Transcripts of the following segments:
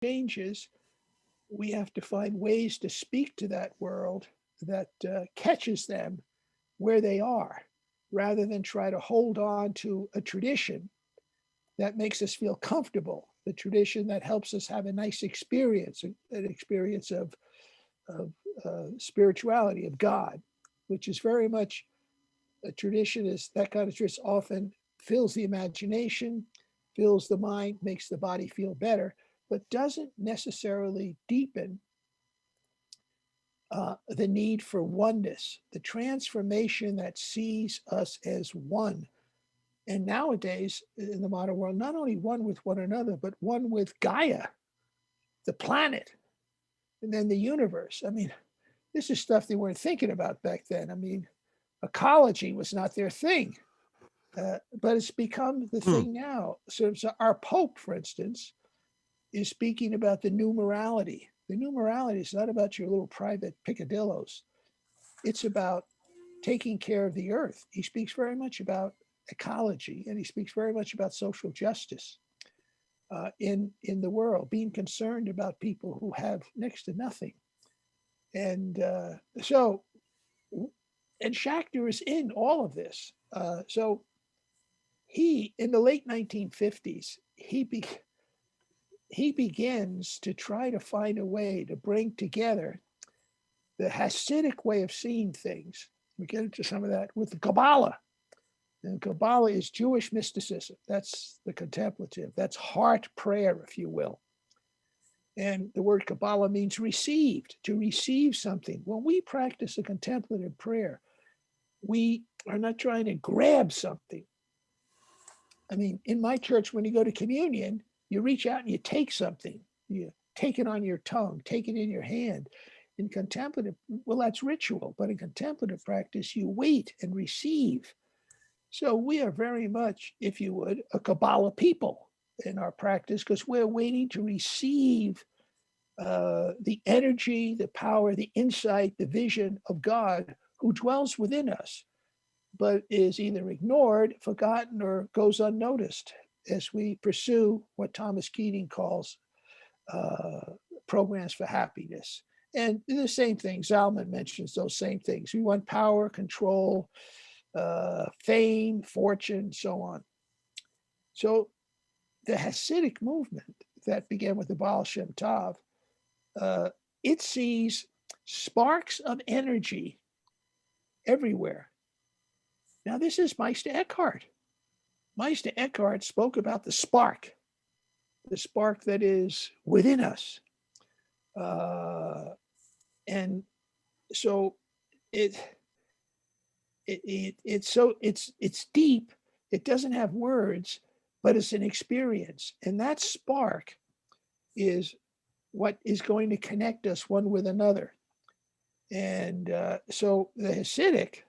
changes, we have to find ways to speak to that world that catches them where they are, rather than try to hold on to a tradition that makes us feel comfortable, the tradition that helps us have a nice experience, an experience of spirituality, of God, which is very much a tradition. Is that kind of tradition often fills the imagination, fills the mind, makes the body feel better, but doesn't necessarily deepen the need for oneness, the transformation that sees us as one. And nowadays, in the modern world, not only one with one another, but one with Gaia, the planet, and then the universe. I mean, this is stuff they weren't thinking about back then. I mean, ecology was not their thing, but it's become the Hmm. thing now. So our Pope, for instance, is speaking about the new morality. The new morality is not about your little private picadillos. It's about taking care of the earth. He speaks very much about ecology, and he speaks very much about social justice in the world, being concerned about people who have next to nothing. And so, and Schachter is in all of this. So he, in the late 1950s, he begins to try to find a way to bring together the Hasidic way of seeing things. We get into some of that with the Kabbalah. And Kabbalah is Jewish mysticism. That's the contemplative. That's heart prayer, if you will. And the word Kabbalah means received, to receive something. When we practice a contemplative prayer, we are not trying to grab something. I mean, in my church, when you go to communion, you reach out and you take something. You take it on your tongue, take it in your hand. In contemplative, well, that's ritual, but in contemplative practice, you wait and receive. So we are very much, if you would, a Kabbalah people in our practice, because we're waiting to receive the energy, the power, the insight, the vision of God who dwells within us, but is either ignored, forgotten, or goes unnoticed as we pursue what Thomas Keating calls uh, programs for happiness. And the same thing, Zalman mentions those same things. We want power, control, fame, fortune, so on. So the Hasidic movement that began with the Baal Shem Tov, uh, it sees sparks of energy everywhere. Now, this is Meister Eckhart. Meister Eckhart spoke about the spark that is within us. And so it, it's deep. It doesn't have words, but it's an experience. And that spark is what is going to connect us one with another. And so the Hasidic,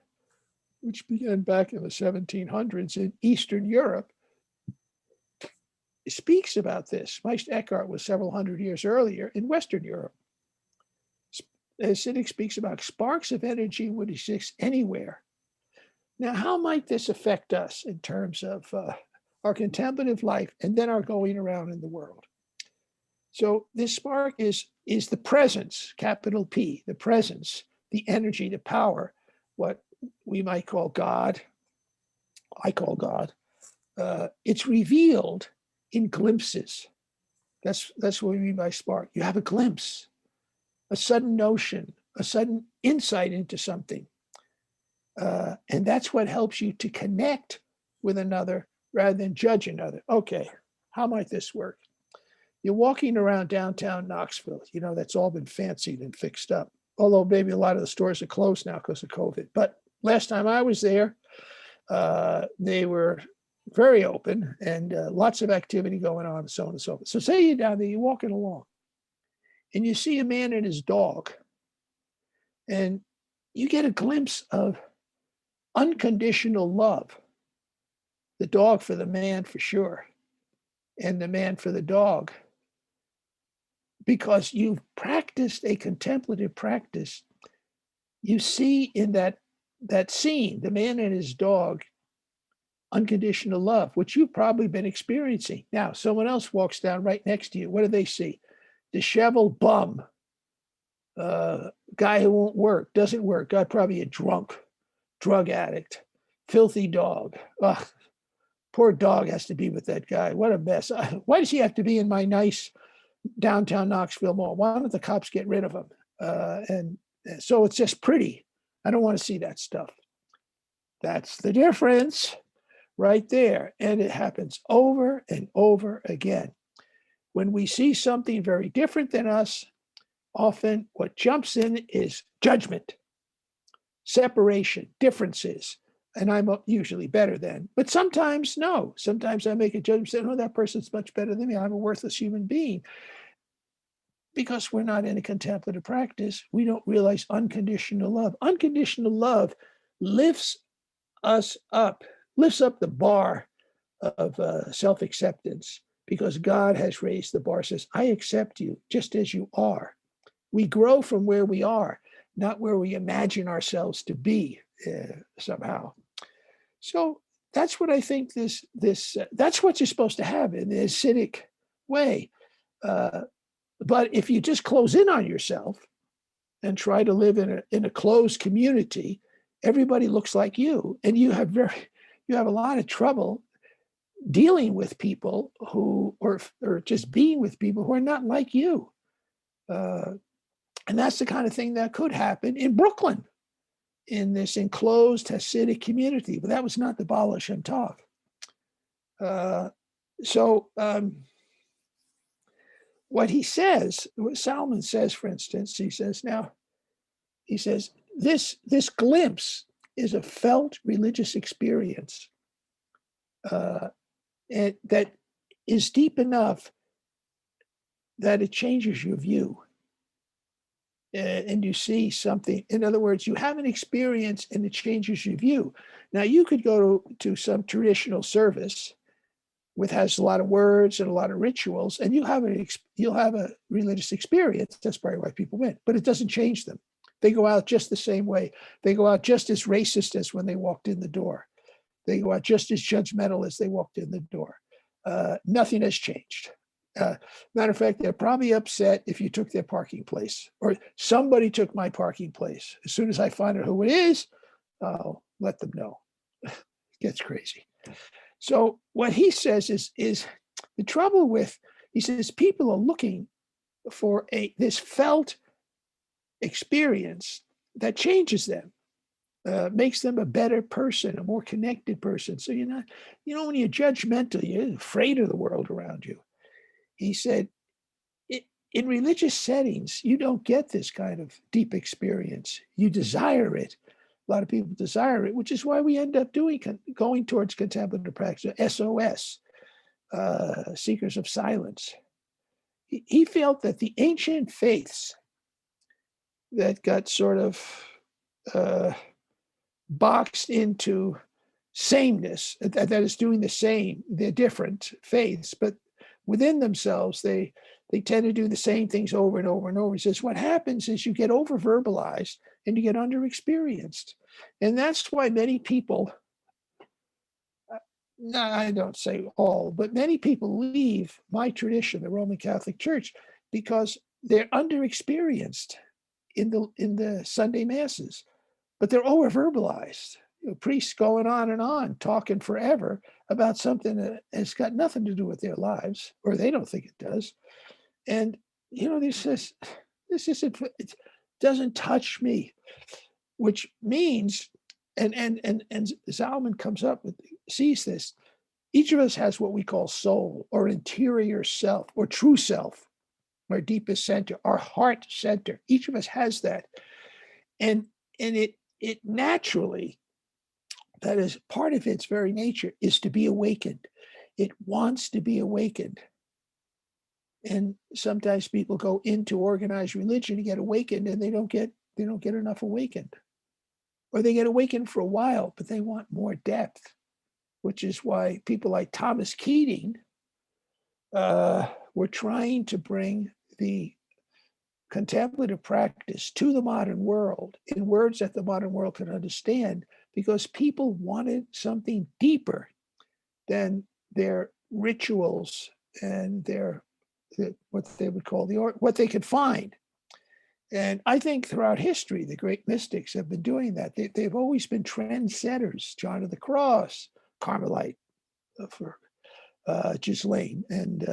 which began back in the 1700s in Eastern Europe, speaks about this. Meister Eckhart was several hundred years earlier in Western Europe. The Hasidic speaks about sparks of energy would exist anywhere. Now, how might this affect us in terms of our contemplative life and then our going around in the world? So this spark is the presence, capital P, the presence, the energy, the power, what we might call God. I call God. It's revealed in glimpses. That's what we mean by spark. You have a glimpse, a sudden notion, a sudden insight into something. And that's what helps you to connect with another rather than judge another. Okay, how might this work? You're walking around downtown Knoxville. You know, that's all been fancied and fixed up. Although maybe a lot of the stores are closed now because of COVID. But last time I was there, they were very open and lots of activity going on and so on and so forth. So say you're down there, you're walking along and you see a man and his dog, and you get a glimpse of unconditional love. The dog for the man, for sure, and the man for the dog, because you've practiced a contemplative practice. You see in that scene, the man and his dog, unconditional love, which you've probably been experiencing. Now, someone else walks down right next to you. What do they see? disheveled bum, guy who won't work, doesn't work, God, probably a drunk, drug addict, filthy dog. Ugh, poor dog has to be with that guy. What a mess. Why does he have to be in my nice downtown Knoxville mall? Why don't the cops get rid of him? And so it's just pretty. I don't want to see that stuff. That's the difference right there. And it happens over and over again. When we see something very different than us, often what jumps in is judgment, separation, differences. And I'm usually better than, but sometimes no. Sometimes I make a judgment, say, oh, that person's much better than me. I'm a worthless human being. Because we're not in a contemplative practice, we don't realize unconditional love. Unconditional love lifts us up, lifts up the bar of self-acceptance, because God has raised the bar, says, I accept you just as you are. We grow from where we are, not where we imagine ourselves to be somehow. So that's what I think that's what you're supposed to have in the Hasidic way. But if you just close in on yourself and try to live in a closed community, everybody looks like you, and you have a lot of trouble dealing with people who, or just being with people who are not like you. And that's the kind of thing that could happen in Brooklyn, in this enclosed Hasidic community. But that was not the Baal Shem Tov. What he says, what Zalman says, for instance, he says, this glimpse is a felt religious experience and that is deep enough that it changes your view. And you see something. In other words, you have an experience and it changes your view. Now, you could go to some traditional service which has a lot of words and a lot of rituals, and you'll have a religious experience. That's probably why people went, but it doesn't change them. They go out just the same way. They go out just as racist as when they walked in the door. They go out just as judgmental as they walked in the door. Nothing has changed. Matter of fact, they're probably upset if you took their parking place, or somebody took my parking place. As soon as I find out who it is, I'll let them know. It gets crazy. So what he says is the trouble with, he says, people are looking for this felt experience that changes them, makes them a better person, a more connected person. So you're not, when you're judgmental, you're afraid of the world around you. He said, in religious settings, you don't get this kind of deep experience. You desire it. A lot of people desire it, which is why we end up going towards contemplative practice, SOS, seekers of silence. He felt that the ancient faiths that got sort of boxed into sameness, that is doing the same, they're different faiths, but within themselves, they tend to do the same things over and over and over. He says, what happens is you get over-verbalized and you get under-experienced. And that's why many people, no, I don't say all, but many people leave my tradition, the Roman Catholic Church, because they're under-experienced in the Sunday masses, but they're over-verbalized. Priests going on and on, talking forever about something that has got nothing to do with their lives, or they don't think it does. And this isn't, it doesn't touch me, which means, and Zalman comes up with, sees this. Each of us has what we call soul, or interior self, or true self, our deepest center, our heart center. Each of us has that, and it naturally, that is part of its very nature, is to be awakened. It wants to be awakened. And sometimes people go into organized religion to get awakened, and they don't get enough awakened. Or they get awakened for a while, but they want more depth, which is why people like Thomas Keating were trying to bring the contemplative practice to the modern world in words that the modern world can understand, because people wanted something deeper than their rituals and their what they would call what they could find. And I think throughout history, the great mystics have been doing that. They've always been trendsetters. John of the Cross, Carmelite for Ghislaine, and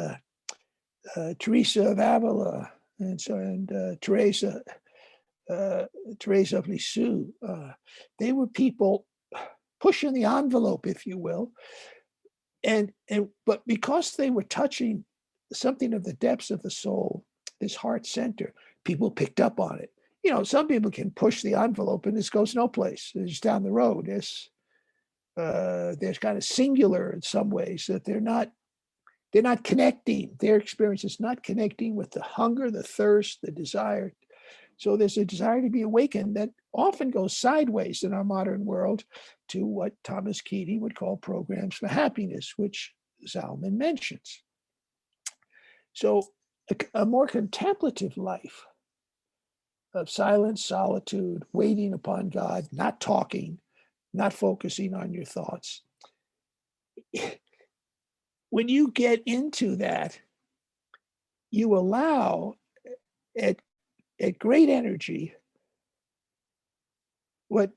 Teresa of Avila, and Teresa of Lisieux. They were people pushing the envelope, if you will, but because they were touching something of the depths of the soul, this heart center, people picked up on it. You know, some people can push the envelope and this goes no place. It's down the road. There's kind of singular in some ways, that they're not connecting. Their experience is not connecting with the hunger, the thirst, the desire. So there's a desire to be awakened that often goes sideways in our modern world to what Thomas Keating would call programs for happiness, which Zalman mentions. So a more contemplative life of silence, solitude, waiting upon God, not talking, not focusing on your thoughts. When you get into that, you allow at great energy what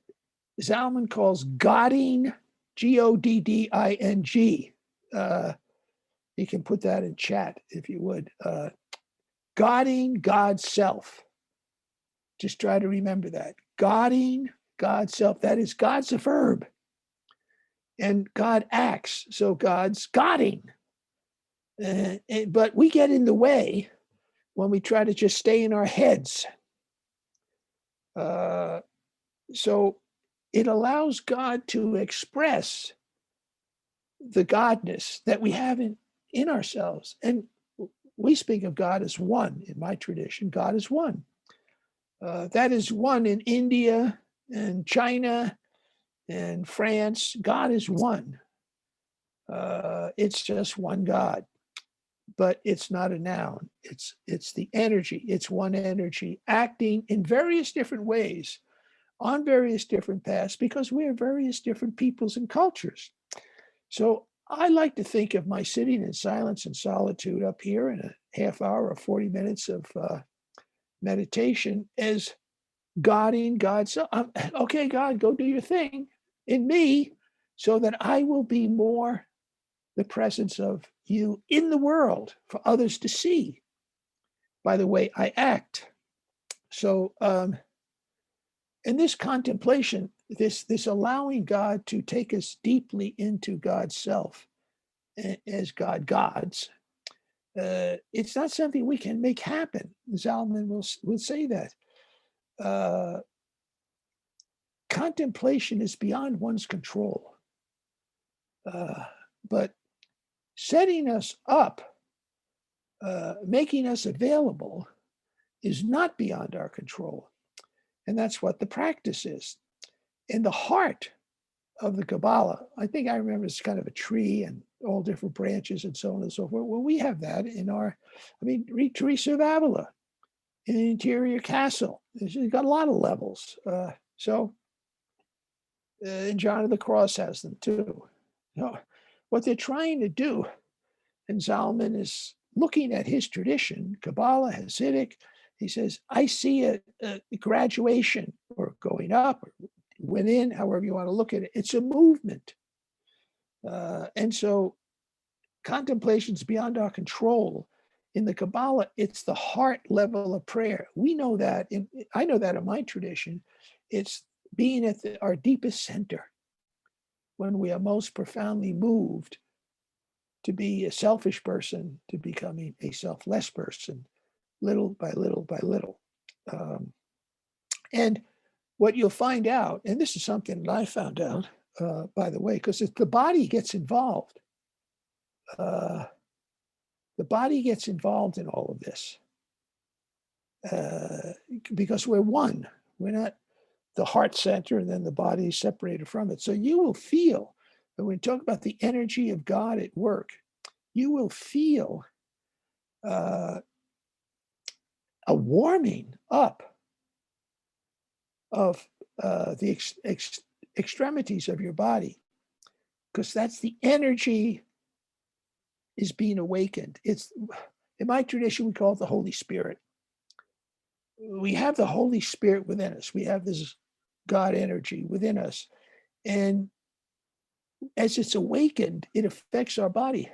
Zalman calls Godding, Godding. You can put that in chat if you would. Godding God's self. Just try to remember that. Godding God's self. That is, God's a verb. And God acts. So God's godding. But we get in the way when we try to just stay in our heads. So it allows God to express the godness that we have in ourselves. And we speak of God as one. In my tradition, God is one. That is one in India and China and France. God is one. It's just one God. But it's not a noun. It's the energy. It's one energy acting in various different ways on various different paths, because we are various different peoples and cultures. So I like to think of my sitting in silence and solitude up here in a half hour or 40 minutes of meditation as Godding God's. Okay, God, go do your thing in me so that I will be more the presence of you in the world for others to see by the way I act. So, in this contemplation, this allowing God to take us deeply into God's self as God gods, it's not something we can make happen. Zalman will say that. Contemplation is beyond one's control. But setting us up, making us available, is not beyond our control. And that's what the practice is. In the heart of the Kabbalah, I think I remember it's kind of a tree and all different branches and so on and so forth. Well, we have that in read Teresa of Avila, in the interior castle. She's got a lot of levels. And John of the Cross has them too. What they're trying to do, and Zalman is looking at his tradition, Kabbalah, Hasidic, he says, I see a graduation or going up or went in, however you want to look at it. It's a movement. And so contemplation's beyond our control. In the Kabbalah, it's the heart level of prayer. We know that, I know that in my tradition, it's being at our deepest center when we are most profoundly moved to be a selfish person, to becoming a selfless person, little by little by little. And what you'll find out, and this is something that I found out, by the way, because if the body gets involved, the body gets involved in all of this because we're one. We're not the heart center and then the body is separated from it. So you will feel, when we talk about the energy of God at work, you will feel a warming up of the extremities of your body, because that's the energy is being awakened. In my tradition, we call it the Holy Spirit. We have the Holy Spirit within us. We have this God energy within us. And as it's awakened, it affects our body.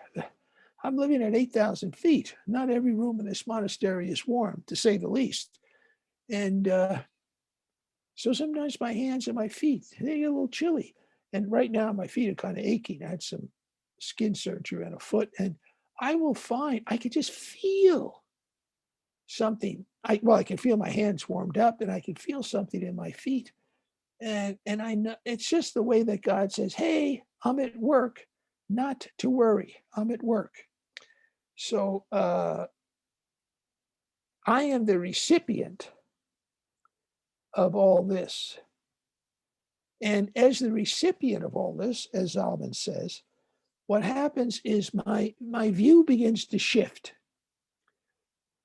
I'm living at 8,000 feet. Not every room in this monastery is warm, to say the least. And so sometimes my hands and my feet, they get a little chilly. And right now my feet are kind of aching. I had some skin surgery on a foot, and I will find I could just feel something. I can feel my hands warmed up, and I can feel something in my feet. And I know it's just the way that God says, hey, I'm at work, not to worry. I'm at work. So I am the recipient of all this. And as the recipient of all this, as Zalman says, what happens is my view begins to shift.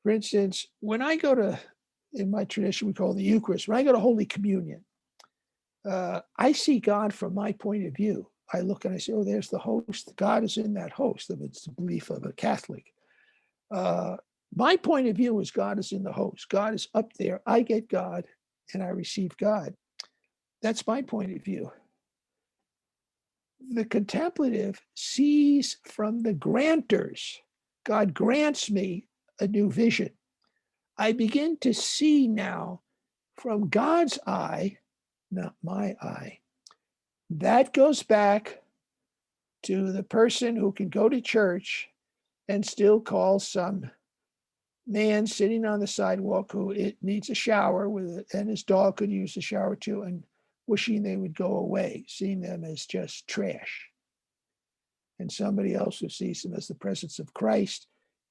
For instance, when I go to, in my tradition, we call it the Eucharist, when I go to Holy Communion, I see God from my point of view. I look and I say, oh, there's the host. God is in that host. It's the belief of a Catholic. My point of view is God is in the host. God is up there. I get God and I receive God. That's my point of view. The contemplative sees from the grantors. God grants me a new vision. I begin to see now from God's eye, not my eye. That goes back to the person who can go to church and still call some man sitting on the sidewalk who it needs a shower with, and his dog could use the shower too, and wishing they would go away, seeing them as just trash. And somebody else who sees them as the presence of Christ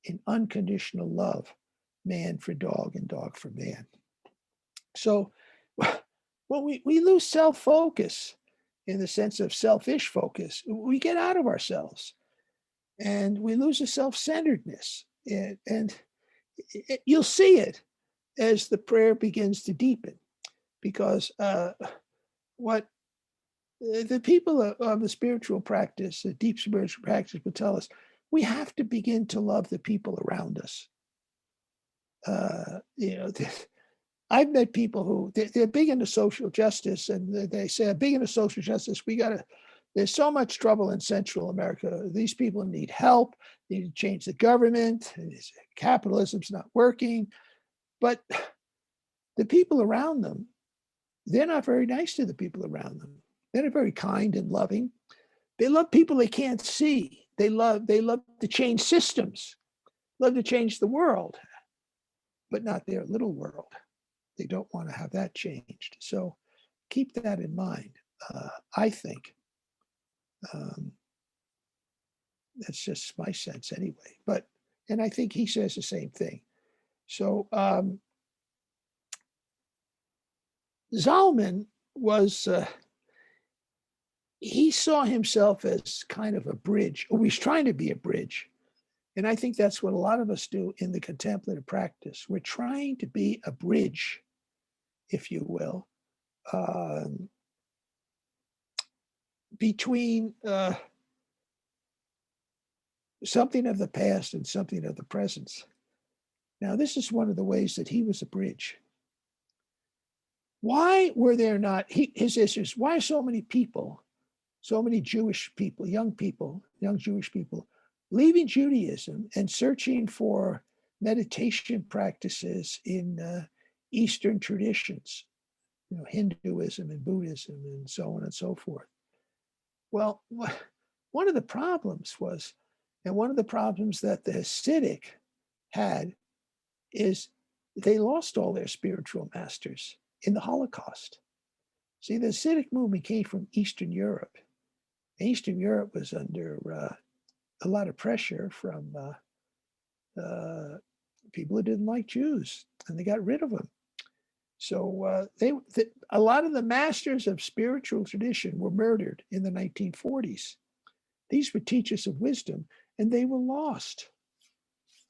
in unconditional love, man for dog and dog for man. So when we lose self-focus in the sense of selfish focus, we get out of ourselves and we lose a self-centeredness. And you'll see it as the prayer begins to deepen, because what the people of the spiritual practice, the deep spiritual practice, would tell us, we have to begin to love the people around us. I've met people who they're big into social justice, and they say, big into social justice, there's so much trouble in Central America. These people need help. They need to change the government. Capitalism's not working. But the people around them, they're not very nice to the people around them. They're not very kind and loving. They love people they can't see. They love to change systems, love to change the world, but not their little world. They don't want to have that changed. So keep that in mind. I think that's just my sense anyway. And I think he says the same thing. So Zalman was, he saw himself as kind of a bridge, or he's trying to be a bridge. And I think that's what a lot of us do in the contemplative practice. We're trying to be a bridge, if you will, between something of the past and something of the present. Now, this is one of the ways that he was a bridge. Why were there not, his issues, why so many people, so many Jewish people, young Jewish people, leaving Judaism and searching for meditation practices in Eastern traditions, Hinduism and Buddhism and so on and so forth? Well, one of the problems was, and one of the problems that the Hasidic had, is they lost all their spiritual masters in the Holocaust. See, the Hasidic movement came from Eastern Europe. Eastern Europe was under a lot of pressure from people who didn't like Jews, and they got rid of them. So a lot of the masters of spiritual tradition were murdered in the 1940s. These were teachers of wisdom, and they were lost,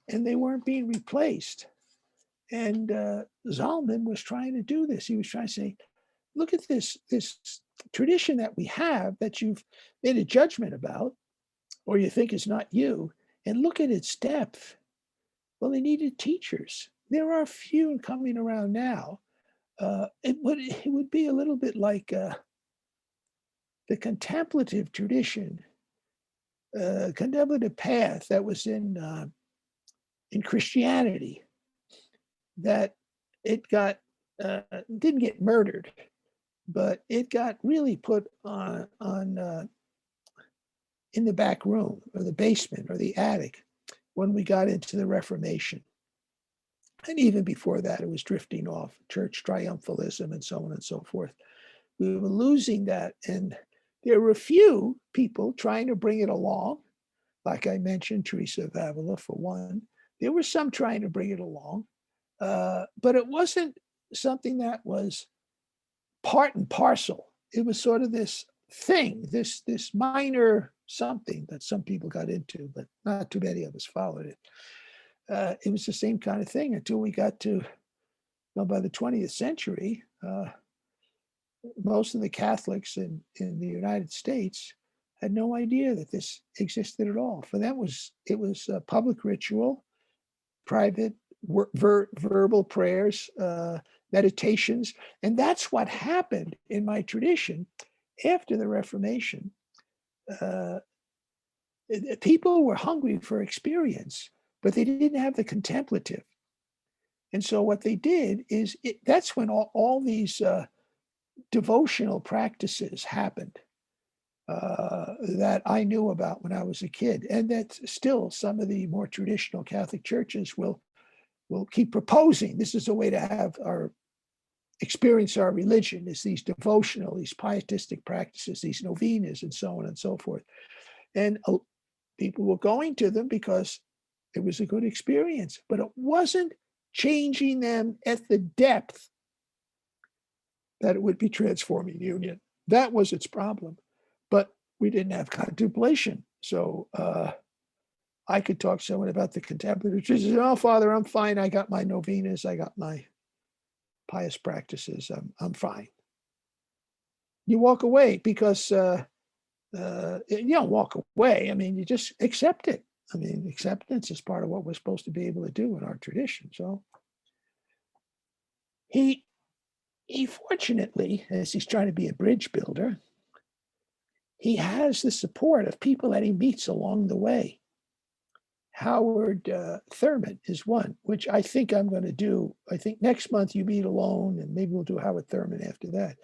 and they weren't being replaced. And Zalman was trying to do this. He was trying to say, look at this tradition that we have that you've made a judgment about, or you think is not you, and look at its depth. Well, they needed teachers. There are few coming around now. It would be a little bit like the contemplative tradition, contemplative path that was in Christianity, that it got didn't get murdered, but it got really put on in the back room or the basement or the attic when we got into the Reformation. And even before that, it was drifting off, church triumphalism and so on and so forth. We were losing that. And there were a few people trying to bring it along. Like I mentioned, Teresa of Avila, for one. There were some trying to bring it along. But it wasn't something that was part and parcel. It was sort of this thing, this minor something that some people got into, but not too many of us followed it. It was the same kind of thing until we got to, by the 20th century, most of the Catholics in the United States had no idea that this existed at all. For them, it was a public ritual, private verbal prayers, meditations. And that's what happened in my tradition after the Reformation. People were hungry for experience, but they didn't have the contemplative. And so what they did is, that's when all these devotional practices happened that I knew about when I was a kid. And that still some of the more traditional Catholic churches will keep proposing. This is a way to have our experience our religion, is these devotional, these pietistic practices, these novenas, and so on and so forth. And people were going to them because it was a good experience, but it wasn't changing them at the depth that it would be transforming union. That was its problem. But we didn't have contemplation. So I could talk to someone about the contemplative. She says, "Oh, Father, I'm fine. I got my novenas. I got my pious practices. I'm fine." You walk away because you don't walk away. I mean, you just accept it. I mean, acceptance is part of what we're supposed to be able to do in our tradition. So he fortunately, as he's trying to be a bridge builder, he has the support of people that he meets along the way. Howard Thurman is one, which I think I'm going to do. I think next month you meet alone, and maybe we'll do Howard Thurman after that.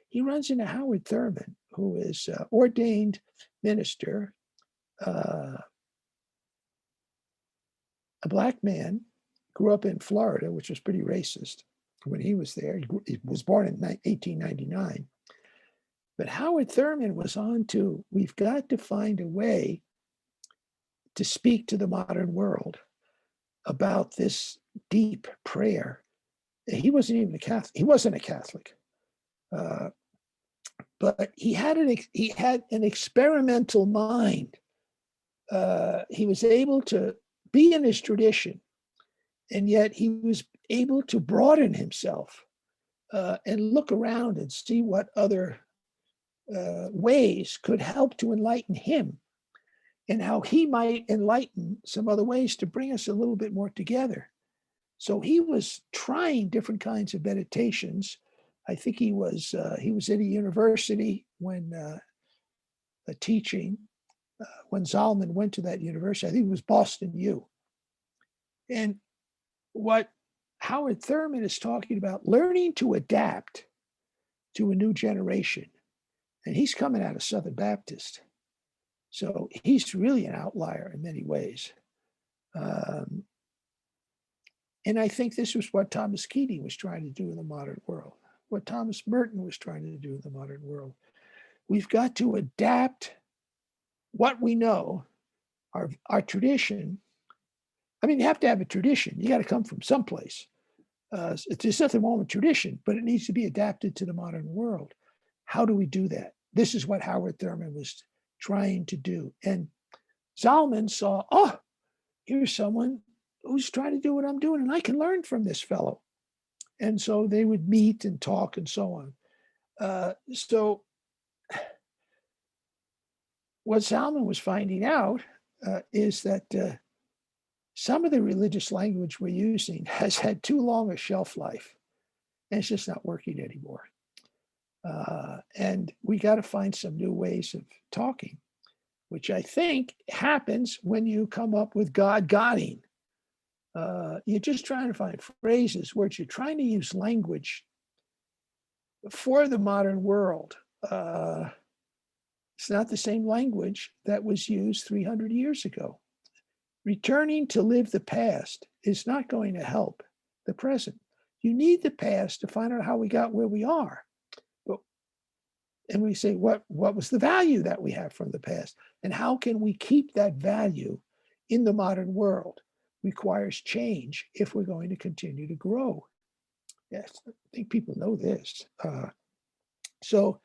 He runs into Howard Thurman, who is ordained minister, a Black man, grew up in Florida, which was pretty racist when he was there. He was born in 1899. But Howard Thurman was on to, we've got to find a way to speak to the modern world about this deep prayer. He wasn't even a Catholic. He wasn't a Catholic, but he had an experimental mind. He was able to be in his tradition, and yet he was able to broaden himself and look around and see what other ways could help to enlighten him, and how he might enlighten some other ways to bring us a little bit more together. So he was trying different kinds of meditations. I think he was at a university when teaching. When Zalman went to that university, I think it was Boston U. And what Howard Thurman is talking about, learning to adapt to a new generation. And he's coming out of Southern Baptist. So he's really an outlier in many ways. And I think this was what Thomas Keating was trying to do in the modern world, what Thomas Merton was trying to do in the modern world. We've got to adapt what we know, our tradition. I mean, you have to have a tradition. You got to come from someplace. There's nothing wrong with tradition, but it needs to be adapted to the modern world. How do we do that? This is what Howard Thurman was trying to do. And Zalman saw, oh, here's someone who's trying to do what I'm doing, and I can learn from this fellow. And so they would meet and talk and so on. So what Zalman was finding out is that some of the religious language we're using has had too long a shelf life, and it's just not working anymore. And we got to find some new ways of talking, which I think happens when you come up with God-godding. You're just trying to find phrases, words. You're trying to use language for the modern world. It's not the same language that was used 300 years ago. Returning to live the past is not going to help the present. You need the past to find out how we got where we are. And we say, what was the value that we have from the past? And how can we keep that value in the modern world? Requires change if we're going to continue to grow. Yes, I think people know this. So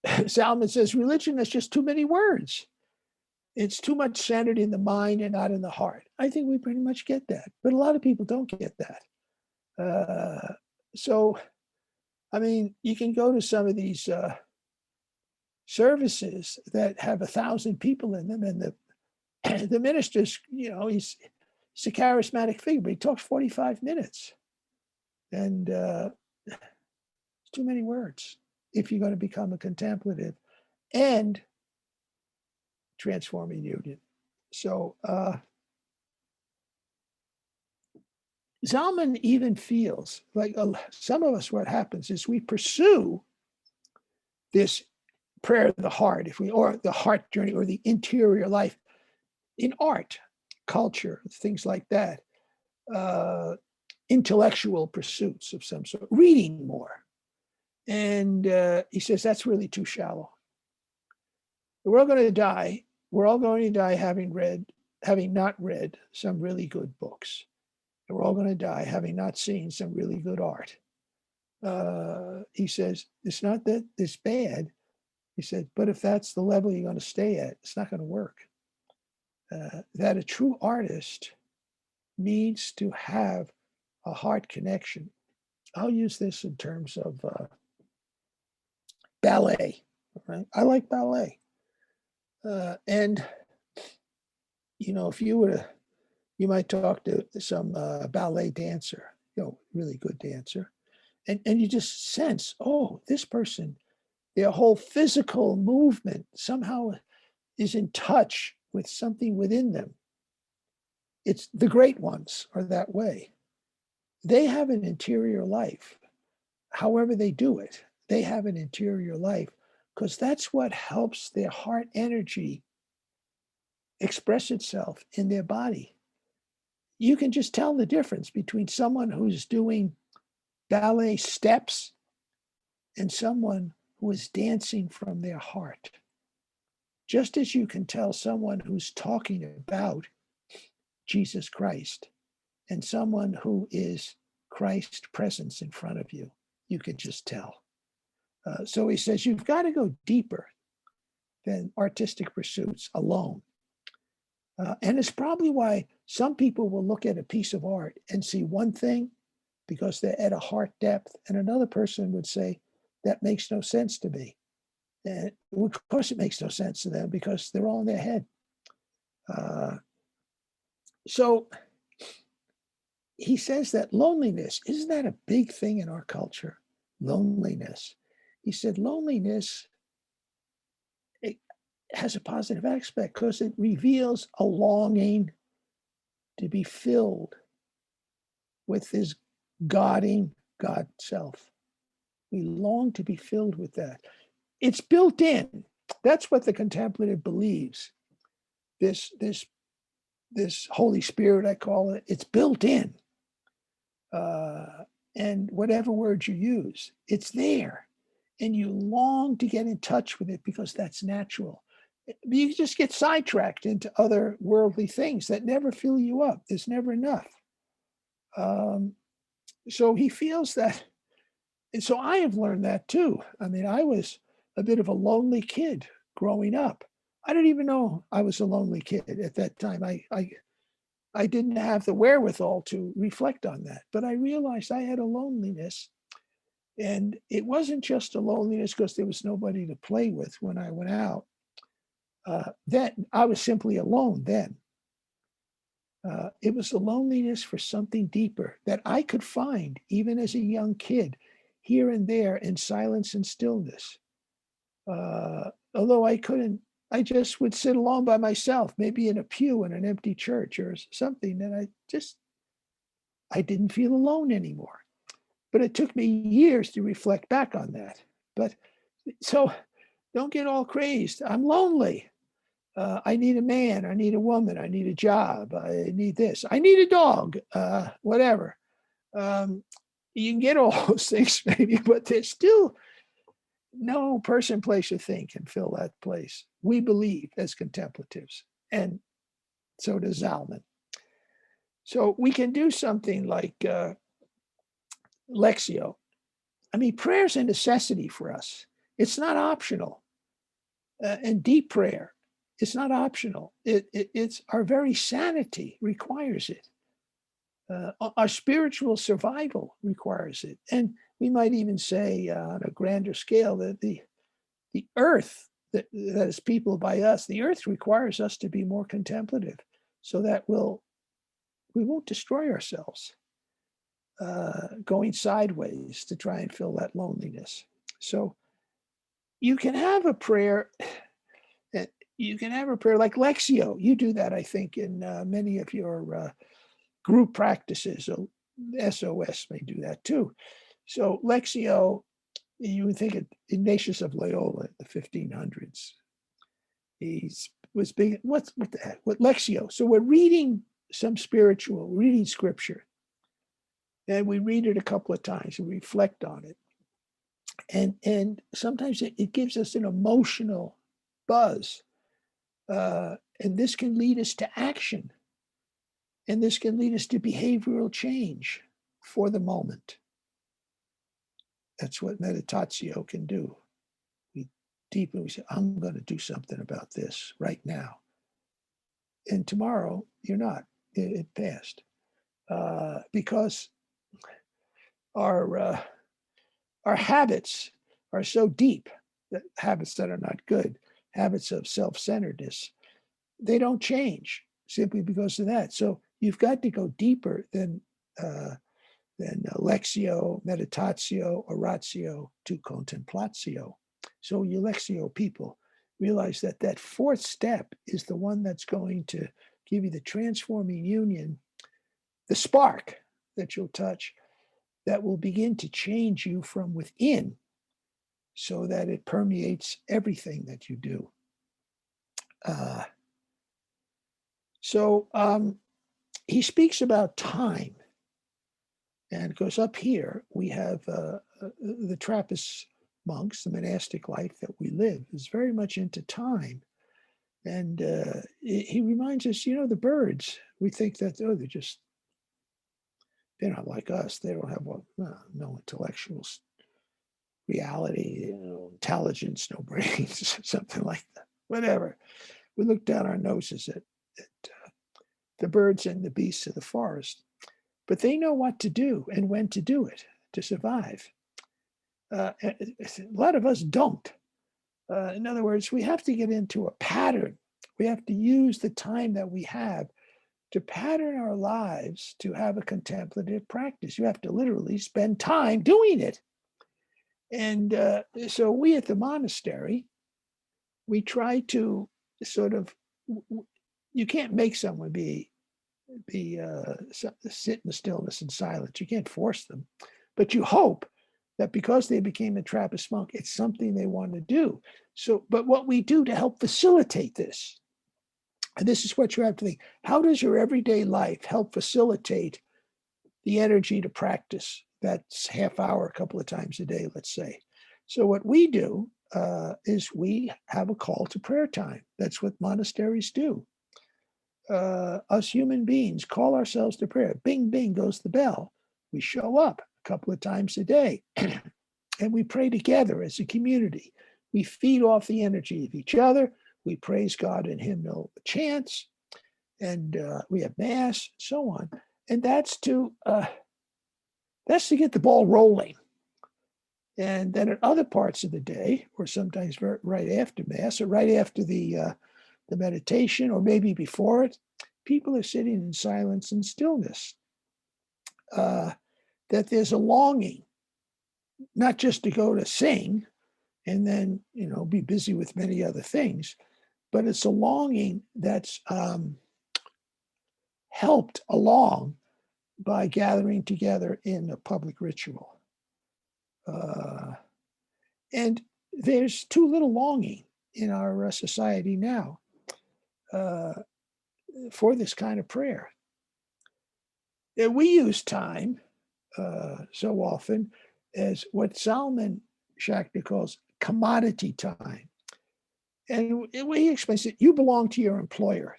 Zalman says, religion is just too many words. It's too much centered in the mind and not in the heart. I think we pretty much get that, but a lot of people don't get that. So, I mean, you can go to some of these services that have 1,000 people in them, and the minister's, he's a charismatic figure, but he talks 45 minutes, and it's too many words if you're going to become a contemplative and transforming union. So Zalman even feels like some of us, what happens is we pursue this prayer of the heart, or the heart journey, or the interior life in art, culture, things like that, intellectual pursuits of some sort, reading more. And he says that's really too shallow. We're all going to die. We're all going to die having not read some really good books. And we're all going to die having not seen some really good art. He says, it's not that it's bad. He said, but if that's the level you're going to stay at, it's not going to work. That a true artist needs to have a heart connection. I'll use this in terms of ballet. Right? I like ballet. And, if you were to, you might talk to some ballet dancer, really good dancer, and you just sense, oh, this person, their whole physical movement somehow is in touch with something within them. It's the great ones are that way. They have an interior life. However they do it, they have an interior life, because that's what helps their heart energy express itself in their body. You can just tell the difference between someone who's doing ballet steps and someone who is dancing from their heart. Just as you can tell someone who's talking about Jesus Christ and someone who is Christ's presence in front of you, you can just tell. So he says, you've got to go deeper than artistic pursuits alone. And it's probably why some people will look at a piece of art and see one thing because they're at a heart depth, and another person would say, that makes no sense to me. And of course it makes no sense to them because they're all in their head. So he says that loneliness, isn't that a big thing in our culture? Loneliness. He said loneliness, it has a positive aspect because it reveals a longing to be filled with this godding God self. We long to be filled with that. It's built in. That's what the contemplative believes. This Holy Spirit, I call it, it's built in. And whatever words you use, it's there. And you long to get in touch with it because that's natural. You just get sidetracked into other worldly things that never fill you up. There's never enough. So he feels that. And so I have learned that too. I mean, I was a bit of a lonely kid growing up. I didn't even know I was a lonely kid at that time. I didn't have the wherewithal to reflect on that, but I realized I had a loneliness. And it wasn't just a loneliness because there was nobody to play with when I went out. Then I was simply alone then. It was the loneliness for something deeper that I could find even as a young kid, here and there in silence and stillness. Although I just would sit alone by myself, maybe in a pew in an empty church or something, and I didn't feel alone anymore. But it took me years to reflect back on that. But so don't get all crazed. I'm lonely. I need a man. I need a woman. I need a job. I need this. I need a dog. Whatever. You can get all those things maybe, but there's still no person, place, or thing can fill that place. We believe as contemplatives, and so does Zalman. So we can do something like Lectio. I mean, prayer's a necessity for us. It's not optional. And deep prayer, it's not optional. It's our very sanity requires it. Our spiritual survival requires it. And we might even say on a grander scale that the earth that is peopled by us, the earth requires us to be more contemplative so that we won't destroy ourselves going sideways to try and fill that loneliness. So you can have a prayer. You can have a prayer like Lectio. You do that, I think, in many of your group practices. So SOS may do that too. So Lectio, you would think of Ignatius of Loyola in the 1500s. He was big. What the heck? What Lectio? So we're reading some spiritual, reading scripture, and we read it a couple of times and reflect on it. And sometimes it gives us an emotional buzz. And this can lead us to action. And this can lead us to behavioral change for the moment. That's what meditatio can do. We say, I'm going to do something about this right now. And tomorrow, you're not. It passed. Because our habits are so deep, that habits that are not good, habits of self-centeredness, they don't change simply because of that. So you've got to go deeper than Lectio, meditatio, oratio to contemplatio. So you Lectio people realize that that fourth step is the one that's going to give you the transforming union, the spark that you'll touch that will begin to change you from within so that it permeates everything that you do. So he speaks about time. And it goes up here, we have the Trappist monks, the monastic life that we live is very much into time. And he reminds us, the birds, we think that, they're not like us. They don't have no intellectual reality, intelligence, no brains, something like that, whatever. We look down our noses at the birds and the beasts of the forest. But they know what to do and when to do it to survive. A lot of us don't. In other words, we have to get into a pattern. We have to use the time that we have to pattern our lives to have a contemplative practice. You have to literally spend time doing it. And so we at the monastery, we try to sort of, you can't make someone sit in the stillness and silence. You can't force them, but you hope that because they became a Trappist monk, it's something they want to do. So, but what we do to help facilitate this, and this is what you have to think, how does your everyday life help facilitate the energy to practice? That's half hour, a couple of times a day, let's say. So what we do is we have a call to prayer time. That's what monasteries do. Us human beings call ourselves to prayer. Bing, bing goes the bell. We show up a couple of times a day and we pray together as a community. We feed off the energy of each other. We praise God in hymnal chants, and we have mass, and so on. And that's to get the ball rolling. And then at other parts of the day, or sometimes right after mass, or right after the meditation, or maybe before it, people are sitting in silence and stillness, that there's a longing, not just to go to sing and then, be busy with many other things, but it's a longing that's helped along by gathering together in a public ritual. And there's too little longing in our society now for this kind of prayer. And we use time so often as what Zalman Schachter calls commodity time. And the way he explains it, you belong to your employer.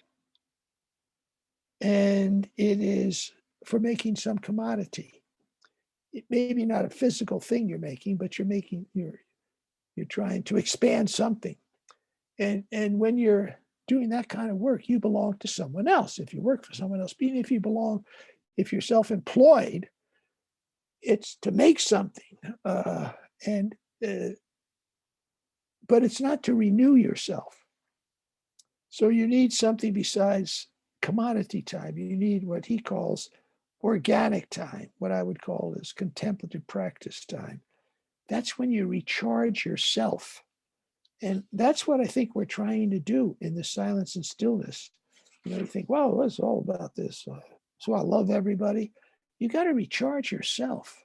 And it is for making some commodity. It may be not a physical thing you're making, but you're trying to expand something. And when you're doing that kind of work, you belong to someone else. If you work for someone else, even if you're self-employed, it's to make something. But it's not to renew yourself. So you need something besides commodity time. You need what he calls organic time, what I would call is contemplative practice time. That's when you recharge yourself. And that's what I think we're trying to do in the silence and stillness. You think, well, it's all about this. So I love everybody. You got to recharge yourself,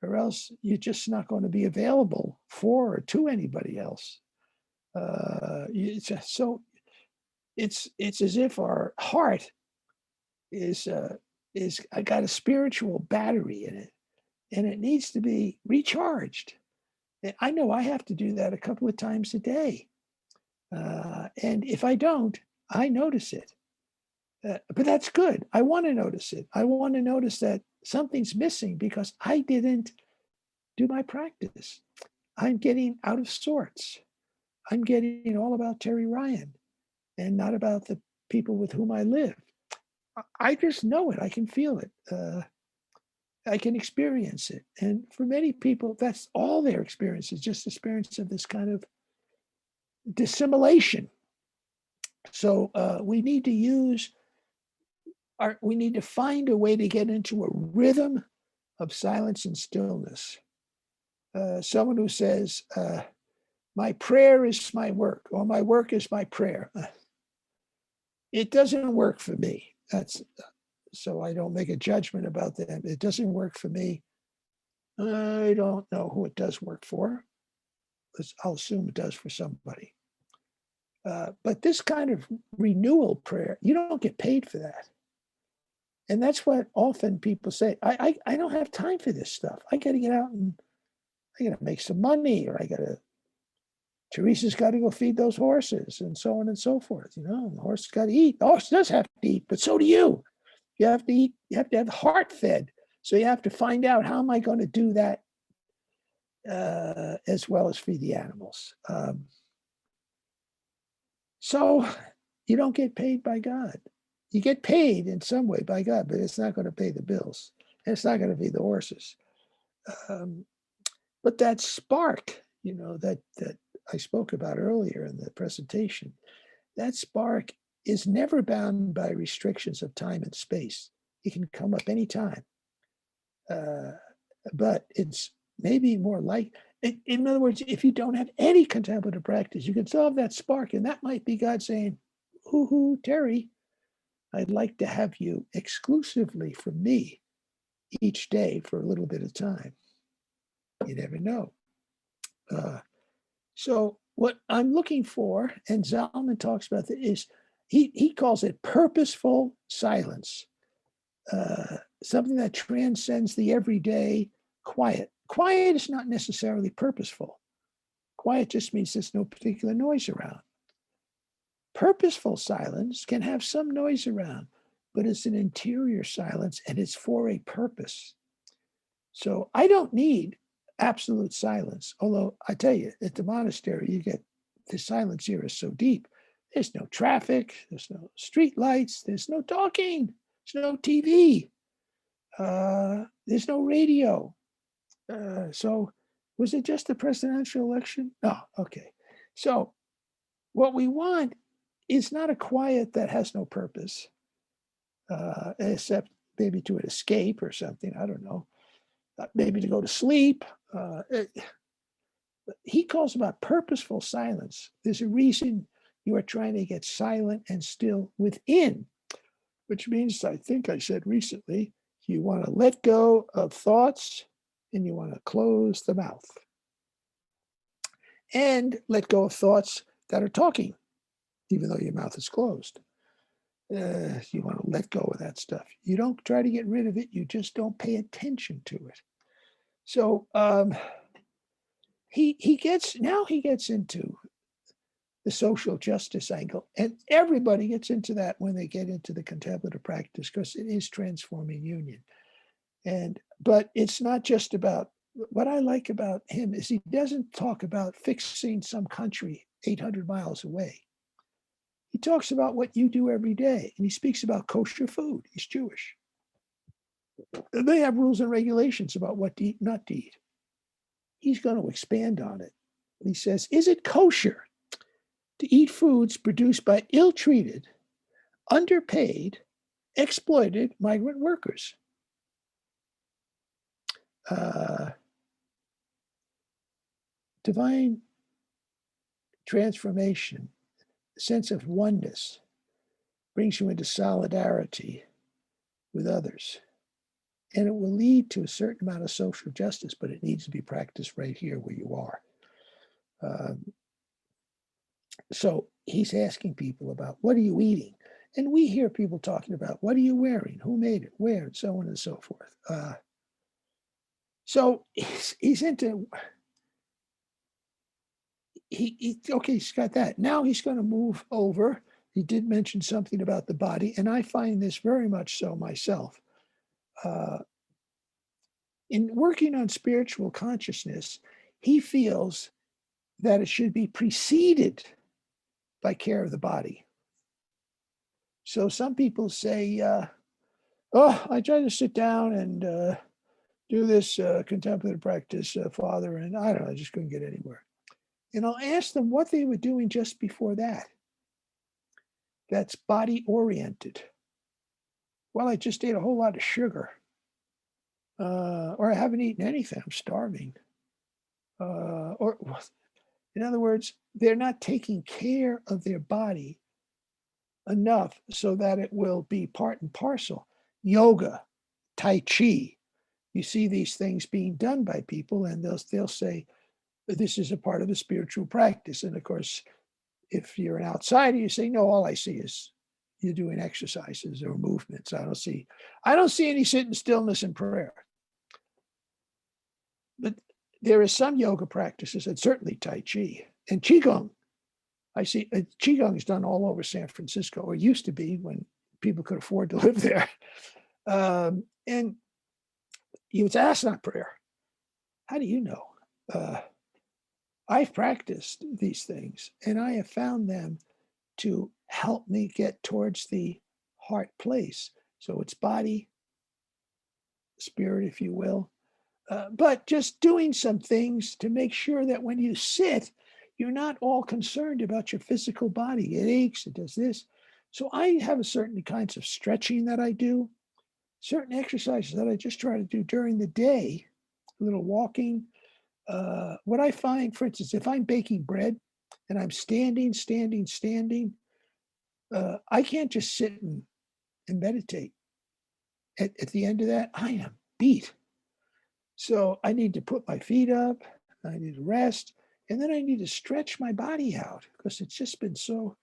or else you're just not going to be available for or to anybody else. It's as if our heart is I got a spiritual battery in it, and it needs to be recharged. And I know I have to do that a couple of times a day, and if I don't, I notice it. But that's good. I want to notice it. I want to notice that something's missing because I didn't do my practice. I'm getting out of sorts. I'm getting all about Terry Ryan and not about the people with whom I live. I just know it. I can feel it. I can experience it. And for many people, that's all their experience is just experience of this kind of dissimulation. So we need to find a way to get into a rhythm of silence and stillness. Someone who says, my prayer is my work, or my work is my prayer. It doesn't work for me. So I don't make a judgment about them. It doesn't work for me. I don't know who it does work for. I'll assume it does for somebody. But this kind of renewal prayer, you don't get paid for that. And that's what often people say. I don't have time for this stuff. I got to get out and I got to make some money, or Teresa's got to go feed those horses, and so on and so forth. The horse got to eat. The horse does have to eat, but so do you. You have to eat. You have to have the heart fed. So you have to find out, how am I going to do that as well as feed the animals? So you don't get paid by God. You get paid in some way by God, but it's not going to pay the bills. And it's not going to feed the horses. But that spark, that I spoke about earlier in the presentation, that spark is never bound by restrictions of time and space. It can come up anytime. But it's maybe more like, in other words, if you don't have any contemplative practice, you can still have that spark, and that might be God saying, "Ooh, Terry, I'd like to have you exclusively for me each day for a little bit of time." You never know. So what I'm looking for, and Zalman talks about this, is he calls it purposeful silence, something that transcends the everyday quiet. Quiet is not necessarily purposeful. Quiet just means there's no particular noise around. Purposeful silence can have some noise around, but it's an interior silence and it's for a purpose. So I don't need absolute silence. Although I tell you, at the monastery, the silence here is so deep. There's no traffic, there's no street lights, there's no talking, there's no TV, there's no radio. So was it just the presidential election? No, okay. So what we want is not a quiet that has no purpose. except maybe to an escape or something. I don't know. Maybe to go to sleep. He calls about purposeful silence. There's a reason you are trying to get silent and still within, which means, I think I said recently, you want to let go of thoughts and you want to close the mouth. And let go of thoughts that are talking, even though your mouth is closed. You want to let go of that stuff. You don't try to get rid of it. You just don't pay attention to it. So he gets into the social justice angle, and everybody gets into that when they get into the contemplative practice, because it is transforming union. But it's not just about, what I like about him is he doesn't talk about fixing some country 800 miles away. He talks about what you do every day, and he speaks about kosher food. He's Jewish. And they have rules and regulations about what to eat, not to eat. He's going to expand on it. He says, is it kosher to eat foods produced by ill-treated, underpaid, exploited migrant workers? Divine transformation, sense of oneness, brings you into solidarity with others. And it will lead to a certain amount of social justice, but it needs to be practiced right here where you are. So he's asking people about, what are you eating? And we hear people talking about, what are you wearing? Who made it? Where? And so on and so forth. So he's into, okay, he's got that. Now he's going to move over. He did mention something about the body, and I find this very much so myself. In working on spiritual consciousness, he feels that it should be preceded by care of the body. So some people say, I try to sit down and do this contemplative practice, Father, and I don't know, I just couldn't get anywhere. And I'll ask them what they were doing just before that. That's body oriented. Well, I just ate a whole lot of sugar. Or I haven't eaten anything, I'm starving. Or in other words, they're not taking care of their body enough so that it will be part and parcel. Yoga, Tai Chi, you see these things being done by people, and they'll say, this is a part of a spiritual practice. And of course, if you're an outsider, you say, no, all I see is you're doing exercises or movements. I don't see any sitting stillness and prayer. But there is some yoga practices, and certainly Tai Chi and Qigong. I see Qigong is done all over San Francisco, or used to be when people could afford to live there. And it's asana prayer. How do you know? I've practiced these things, and I have found them to help me get towards the heart place. So it's body, spirit, if you will. But just doing some things to make sure that when you sit, you're not all concerned about your physical body. It aches, it does this. So I have a certain kinds of stretching that I do, certain exercises that I just try to do during the day, a little walking. What I find, for instance, if I'm baking bread and I'm standing, I can't just sit and meditate. At the end of that, I am beat. So I need to put my feet up, I need to rest, and then I need to stretch my body out, because it's just been so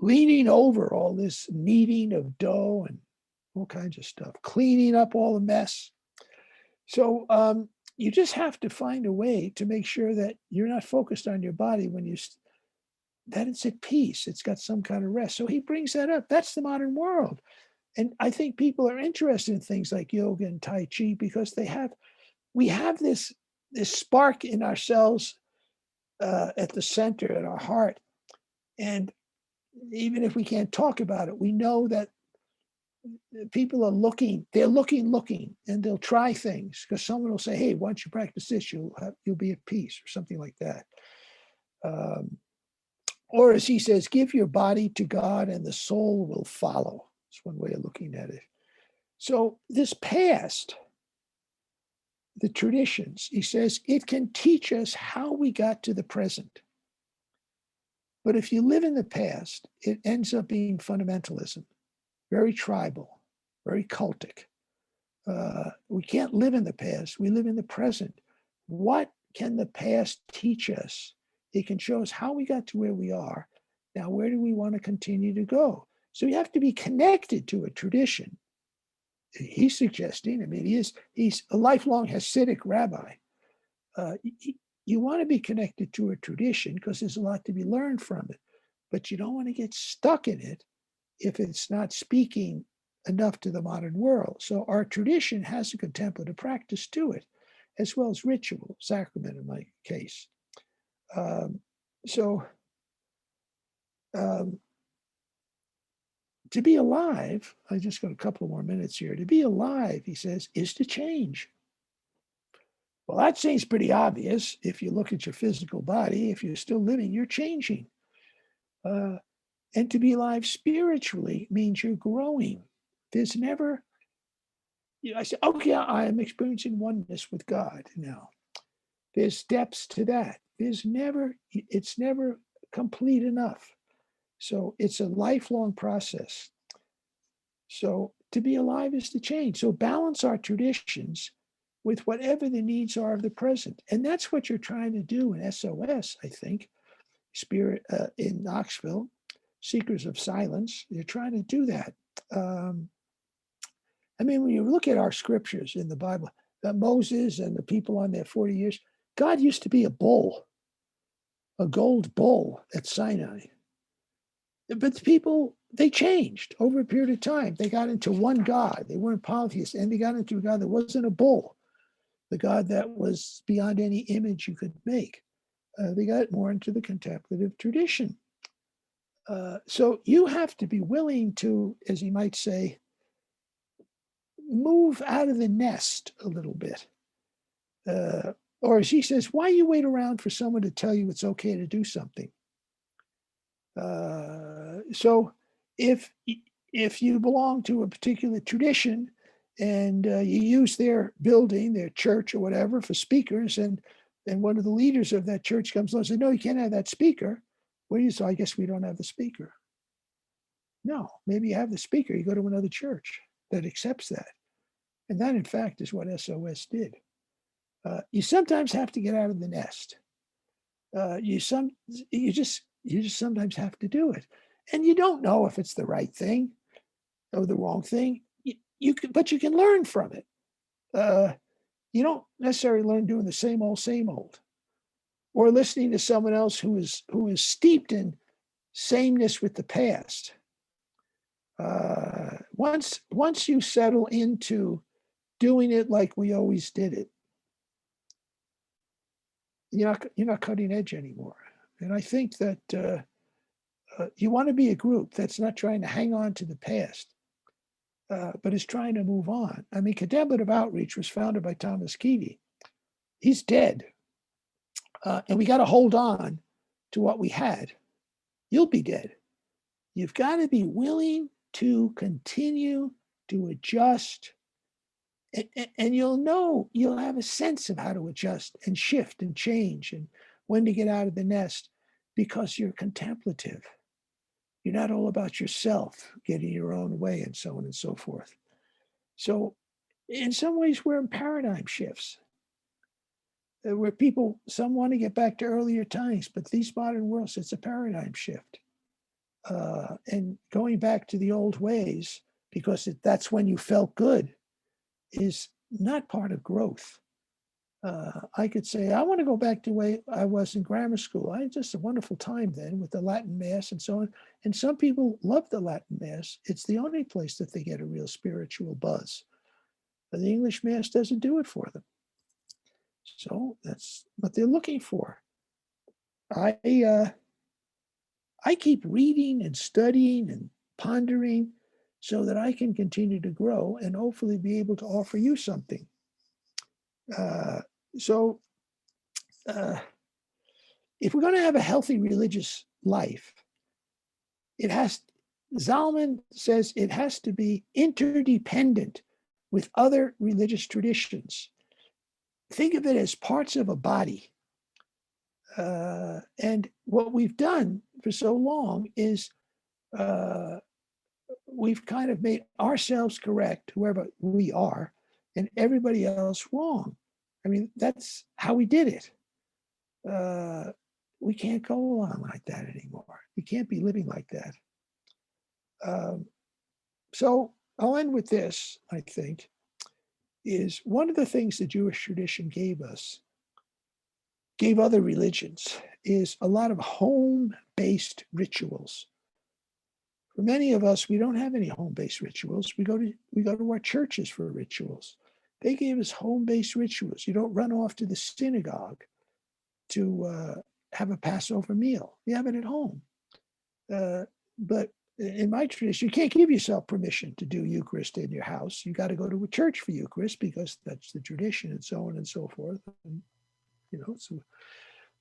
leaning over all this kneading of dough and all kinds of stuff, cleaning up all the mess. So you just have to find a way to make sure that you're not focused on your body that it's at peace. It's got some kind of rest. So he brings that up. That's the modern world. And I think people are interested in things like yoga and Tai Chi because we have this spark in ourselves at the center, at our heart. And even if we can't talk about it, we know that people are looking, and they'll try things, because someone will say, hey, once you practice this, you'll be at peace, or something like that. Or as he says, give your body to God and the soul will follow. It's one way of looking at it. So this past, the traditions, he says, it can teach us how we got to the present. But if you live in the past, it ends up being fundamentalism, very tribal, very cultic. We can't live in the past. We live in the present. What can the past teach us? It can show us how we got to where we are. Now, where do we want to continue to go? So you have to be connected to a tradition. He's suggesting, I mean, he's a lifelong Hasidic rabbi. You want to be connected to a tradition because there's a lot to be learned from it, but you don't want to get stuck in it if it's not speaking enough to the modern world. So our tradition has a contemplative practice to it, as well as ritual, sacrament in my case. To be alive, I just got a couple more minutes here. To be alive, he says, is to change. Well, that seems pretty obvious. If you look at your physical body, if you're still living, you're changing. And to be alive spiritually means you're growing. There's never, I say, okay, I am experiencing oneness with God now. There's depths to that. It's never complete enough. So it's a lifelong process. So to be alive is to change. So balance our traditions with whatever the needs are of the present. And that's what you're trying to do in SOS, I think. Spirit in Knoxville, Seekers of Silence, you're trying to do that. I mean, when you look at our scriptures in the Bible, Moses and the people on there 40 years, God used to be a bull, a gold bull at Sinai. But the people, they changed over a period of time. They got into one God. They weren't polytheists, and they got into a God that wasn't a bull, the God that was beyond any image you could make. They got more into the contemplative tradition. So you have to be willing to, as he might say, move out of the nest a little bit. Or as he says, why you wait around for someone to tell you it's okay to do something? So if you belong to a particular tradition and you use their building, their church or whatever for speakers, and one of the leaders of that church comes along and says, no, you can't have that speaker. Well, so I guess we don't have the speaker. No, maybe you have the speaker. You go to another church that accepts that. And that, in fact, is what SOS did. You sometimes have to get out of the nest. You just sometimes have to do it, and you don't know if it's the right thing or the wrong thing. But you can learn from it. You don't necessarily learn doing the same old, or listening to someone else who is steeped in sameness with the past. Once you settle into doing it like we always did it, you're not cutting edge anymore. And I think that you want to be a group that's not trying to hang on to the past, but is trying to move on. I mean, Contemplative Outreach was founded by Thomas Keady. He's dead. And we got to hold on to what we had. You'll be dead. You've got to be willing to continue to adjust. And you'll have a sense of how to adjust and shift and change and when to get out of the nest, because you're contemplative. You're not all about yourself, getting your own way and so on and so forth. So in some ways, we're in paradigm shifts where some want to get back to earlier times, but these modern worlds, it's a paradigm shift. And going back to the old ways, because that's when you felt good, is not part of growth. I could say, I want to go back to the way I was in grammar school. I had just a wonderful time then with the Latin Mass and so on. And some people love the Latin Mass. It's the only place that they get a real spiritual buzz. But the English Mass doesn't do it for them. So that's what they're looking for. I keep reading and studying and pondering so that I can continue to grow and hopefully be able to offer you something. So if we're going to have a healthy religious life, it has Zalman says it has to be interdependent with other religious traditions. Think of it as parts of a body. And what we've done for so long is we've kind of made ourselves correct, whoever we are, and everybody else wrong. I mean, that's how we did it. We can't go on like that anymore. You can't be living like that. So I'll end with this, I think, is one of the things the Jewish tradition gave us, gave other religions, is a lot of home-based rituals. For many of us, we don't have any home-based rituals. We go to our churches for rituals. They gave us home-based rituals. You don't run off to the synagogue to have a Passover meal. You have it at home. But in my tradition, you can't give yourself permission to do Eucharist in your house. You got to go to a church for Eucharist because that's the tradition, and so on and so forth. And, it's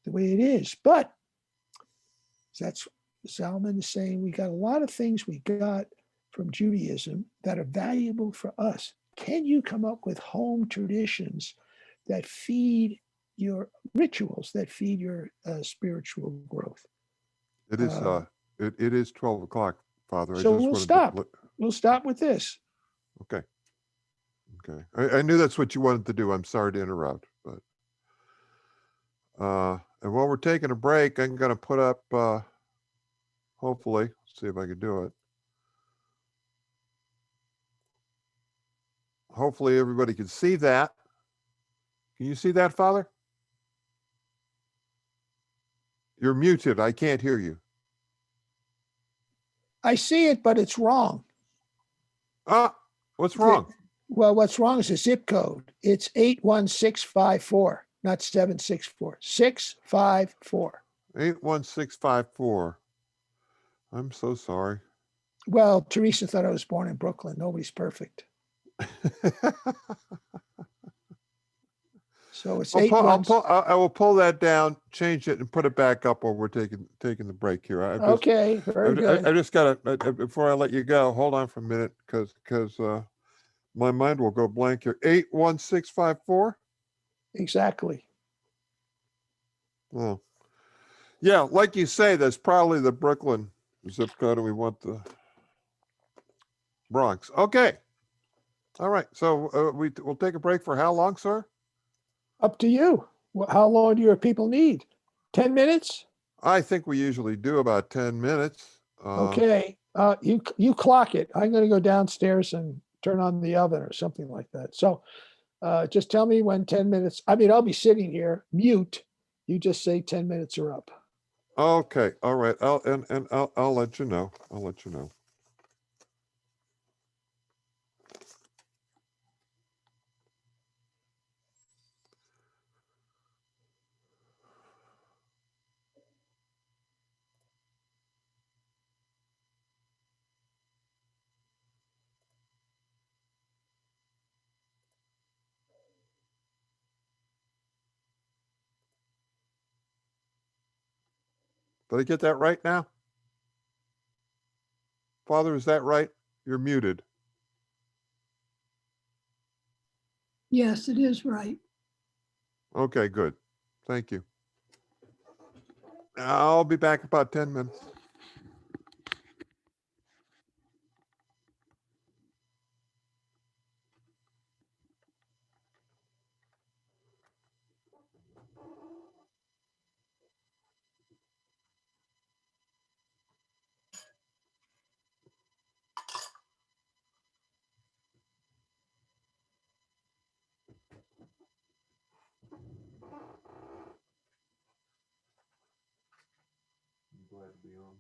the way it is. But that's Zalman is saying we got a lot of things we got from Judaism that are valuable for us. Can you come up with home traditions that feed your rituals, that feed your spiritual growth? It is it is 12 o'clock, Father. So we'll stop. We'll stop with this. Okay. I knew that's what you wanted to do. I'm sorry to interrupt, but and while we're taking a break, I'm going to put up. Hopefully, see if I can do it. Hopefully, everybody can see that. Can you see that, Father? You're muted. I can't hear you. I see it, but it's wrong. What's wrong? Well, what's wrong is the zip code. It's 81654, not 764. 654. 81654. I'm so sorry. Well, Teresa thought I was born in Brooklyn. Nobody's perfect. So it's I will pull that down, change it, and put it back up while we're taking the break here. Okay, very good. I just got to, before I let you go, hold on for a minute, because my mind will go blank here. 81654? Exactly. Oh. Yeah, like you say, that's probably the Brooklyn zip code, and we want the Bronx. Okay. All right. So we'll take a break for how long, sir? Up to you. How long do your people need? 10 minutes? I think we usually do about 10 minutes. Okay. You clock it. I'm going to go downstairs and turn on the oven or something like that. So just tell me when 10 minutes. I mean, I'll be sitting here, mute. You just say 10 minutes are up. Okay. All right. I'll let you know. I'll let you know. Did I get that right now? Father, is that right? You're muted. Yes, it is right. Okay, good. Thank you. I'll be back about 10 minutes. I'm glad to be on.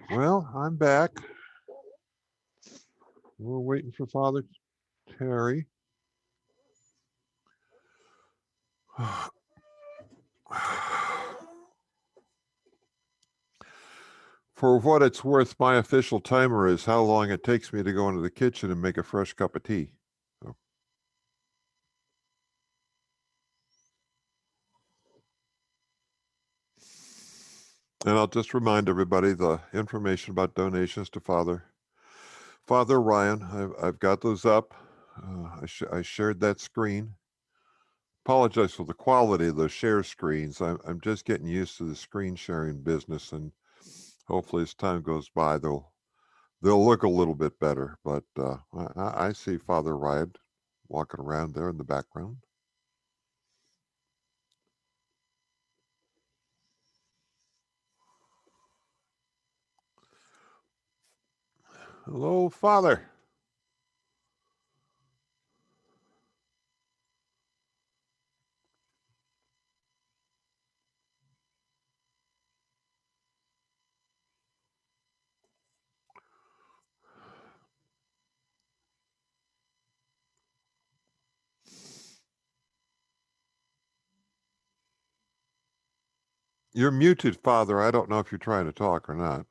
Well, I'm back. We're waiting for Father Terry. For what it's worth, my official timer is how long it takes me to go into the kitchen and make a fresh cup of tea. So. And I'll just remind everybody the information about donations to Father Ryan. I've got those up. I shared that screen. Apologize for the quality of those share screens. I'm just getting used to the screen sharing business, and hopefully as time goes by, they'll look a little bit better. But I see Father Ryan walking around there in the background. Hello, Father. You're muted, Father. I don't know if you're trying to talk or not.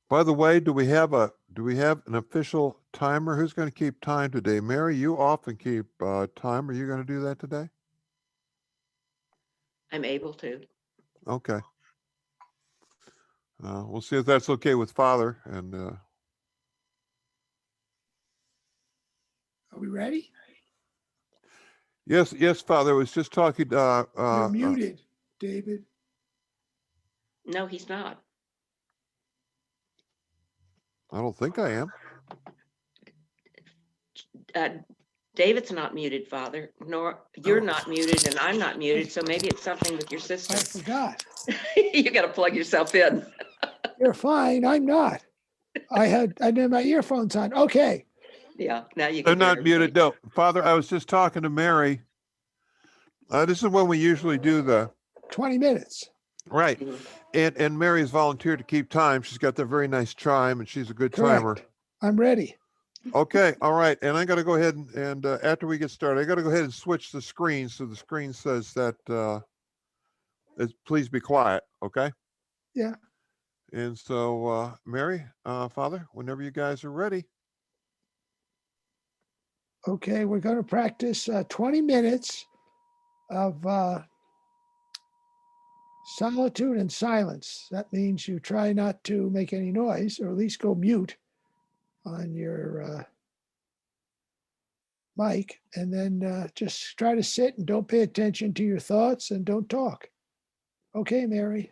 By the way, do we have an official timer? Who's going to keep time today? Mary, you often keep time. Are you going to do that today? I'm able to. Okay. We'll see if that's okay with Father. And Are we ready? yes, Father. I was just talking. You're muted, David. No, he's not. I don't think I am. David's not muted, Father, nor you're not muted, and I'm not muted. So maybe it's something with your I system. forgot. You got to plug yourself in. You're fine. I'm not. I had my earphones on. Okay. Yeah, now you can I'm hear not muted. everybody. No, Father. I was just talking to Mary. This is when we usually do the 20 minutes. right. Mhm. And Mary's volunteered to keep time. She's got that very nice chime, and she's a good timer. Correct. I'm ready. Okay, all right. And I got to go ahead and after we get started, I got to go ahead and switch the screen. So the screen says that please be quiet. Okay. Yeah. And so Mary, Father, whenever you guys are ready. Okay. We're going to practice 20 minutes of solitude and silence. That means you try not to make any noise, or at least go mute on your mic, and then just try to sit and don't pay attention to your thoughts and don't talk. Okay, Mary.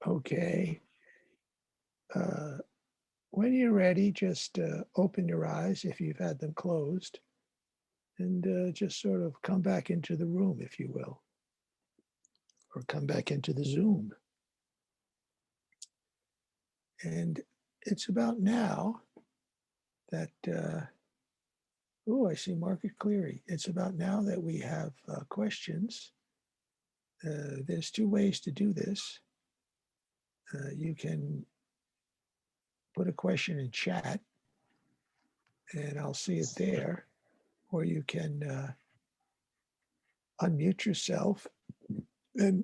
Okay. When you're ready, just open your eyes if you've had them closed, and just sort of come back into the room, if you will, or come back into the Zoom. And it's about now that, oh, I see Margaret Cleary. It's about now that we have questions. There's two ways to do this. You can put a question in chat and I'll see it there, or you can unmute yourself and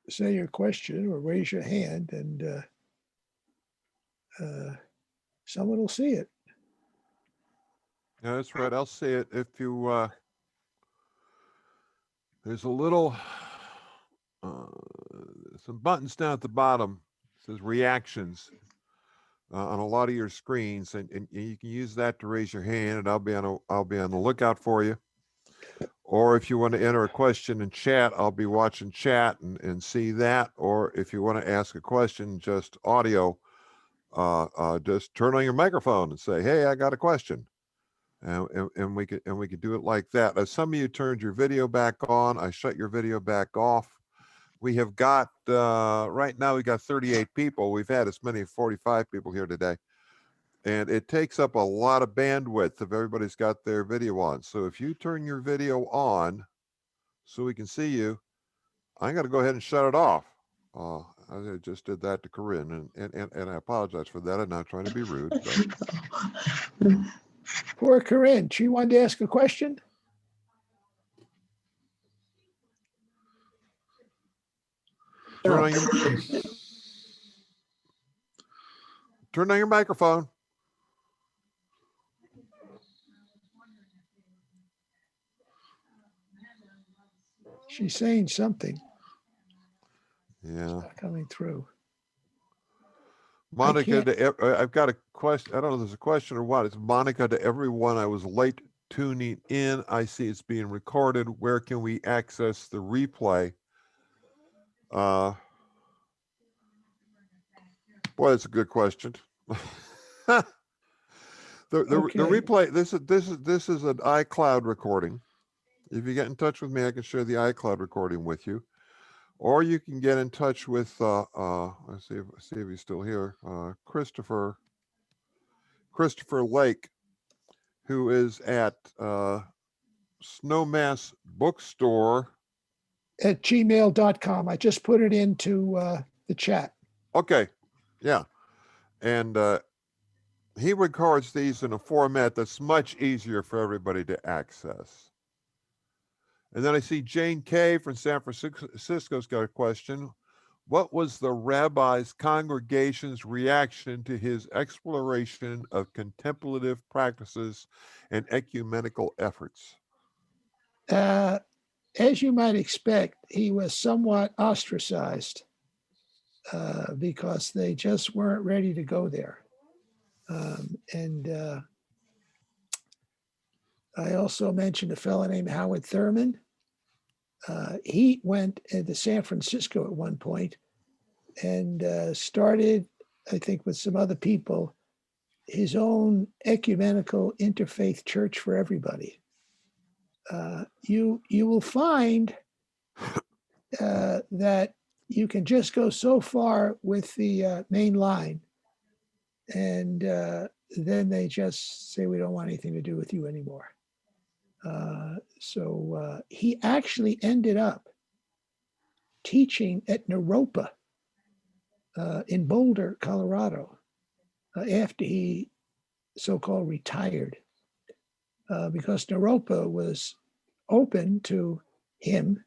say your question or raise your hand, and someone will see it. Yeah, that's right. I'll see it. If you, there's a little, some buttons down at the bottom. It says reactions on a lot of your screens, and you can use that to raise your hand, and I'll be on the lookout for you. Or if you want to enter a question in chat, I'll be watching chat and see that. Or if you want to ask a question, just audio, just turn on your microphone and say, "Hey, I got a question," and we could do it like that. As some of you turned your video back on, I shut your video back off. We have got right now we got 38 people. We've had as many as 45 people here today. And it takes up a lot of bandwidth if everybody's got their video on. So if you turn your video on so we can see you, I'm going to go ahead and shut it off. I just did that to Corinne, and I apologize for that. I'm not trying to be rude. But... Poor Corinne, she wanted to ask a question. Turn on your microphone. She's saying something. Yeah. It's not coming through. Monica, I've got a question. I don't know if there's a question or what. It's Monica to everyone. I was late tuning in. I see it's being recorded. Where can we access the replay? Boy, that's a good question. The replay. This is an iCloud recording. If you get in touch with me, I can share the iCloud recording with you, or you can get in touch with. Let's see if he's still here. Christopher Lake, who is at Snowmass Bookstore at gmail.com. I just put it into the chat. Okay, yeah, and he records these in a format that's much easier for everybody to access. And then I see Jane Kay from San Francisco's got a question. What was the rabbi's congregation's reaction to his exploration of contemplative practices and ecumenical efforts? As you might expect, he was somewhat ostracized because they just weren't ready to go there. And I also mentioned a fellow named Howard Thurman. He went into San Francisco at one point and started, I think with some other people, his own ecumenical interfaith church for everybody. You will find that you can just go so far with the main line, and then they just say, we don't want anything to do with you anymore. So he actually ended up teaching at Naropa in Boulder, Colorado, after he so-called retired, because Naropa was open to him,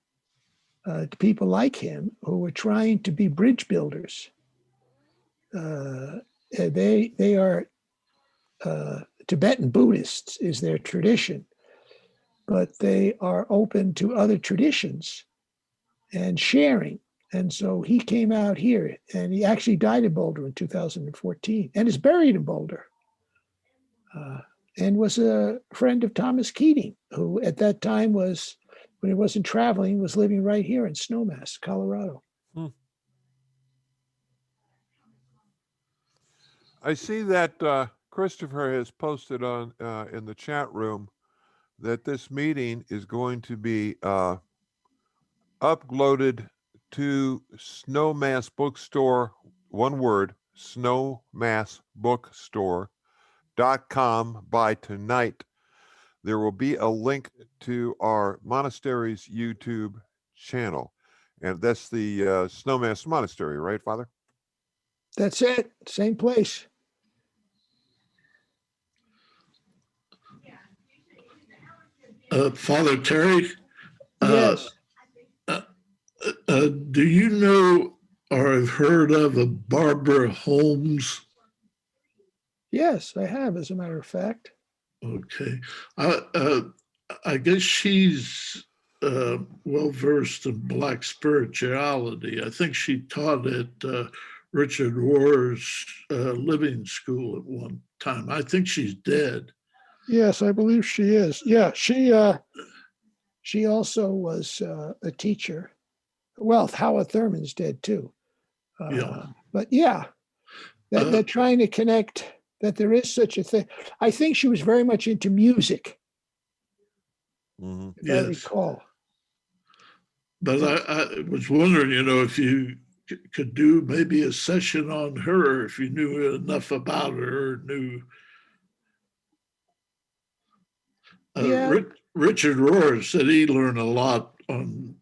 to people like him who were trying to be bridge builders. They are Tibetan Buddhists is their tradition, but they are open to other traditions and sharing. And so he came out here, and he actually died in Boulder in 2014 and is buried in Boulder, and was a friend of Thomas Keating, who at that time was, when he wasn't traveling, was living right here in Snowmass, Colorado. I see that Christopher has posted on in the chat room that this meeting is going to be uploaded to Snowmass Bookstore, one word, snowmassbookstore.com by tonight. There will be a link to our monastery's YouTube channel. And that's the Snowmass Monastery, right, Father? That's it. Same place. Father Terry, Yes. do you know or have heard of a Barbara Holmes? Yes, I have, as a matter of fact. Okay. I guess she's well versed in Black spirituality. I think she taught at Richard Rohr's living school at one time. I think she's dead. Yes, I believe she is. Yeah, she also was a teacher. Well, Howard Thurman's dead too. Yeah. But yeah, they're trying to connect that there is such a thing. I think she was very much into music, if I recall. But I was wondering, if you could do maybe a session on her, if you knew enough about her, knew. Yeah. Richard Rohr said he learned a lot on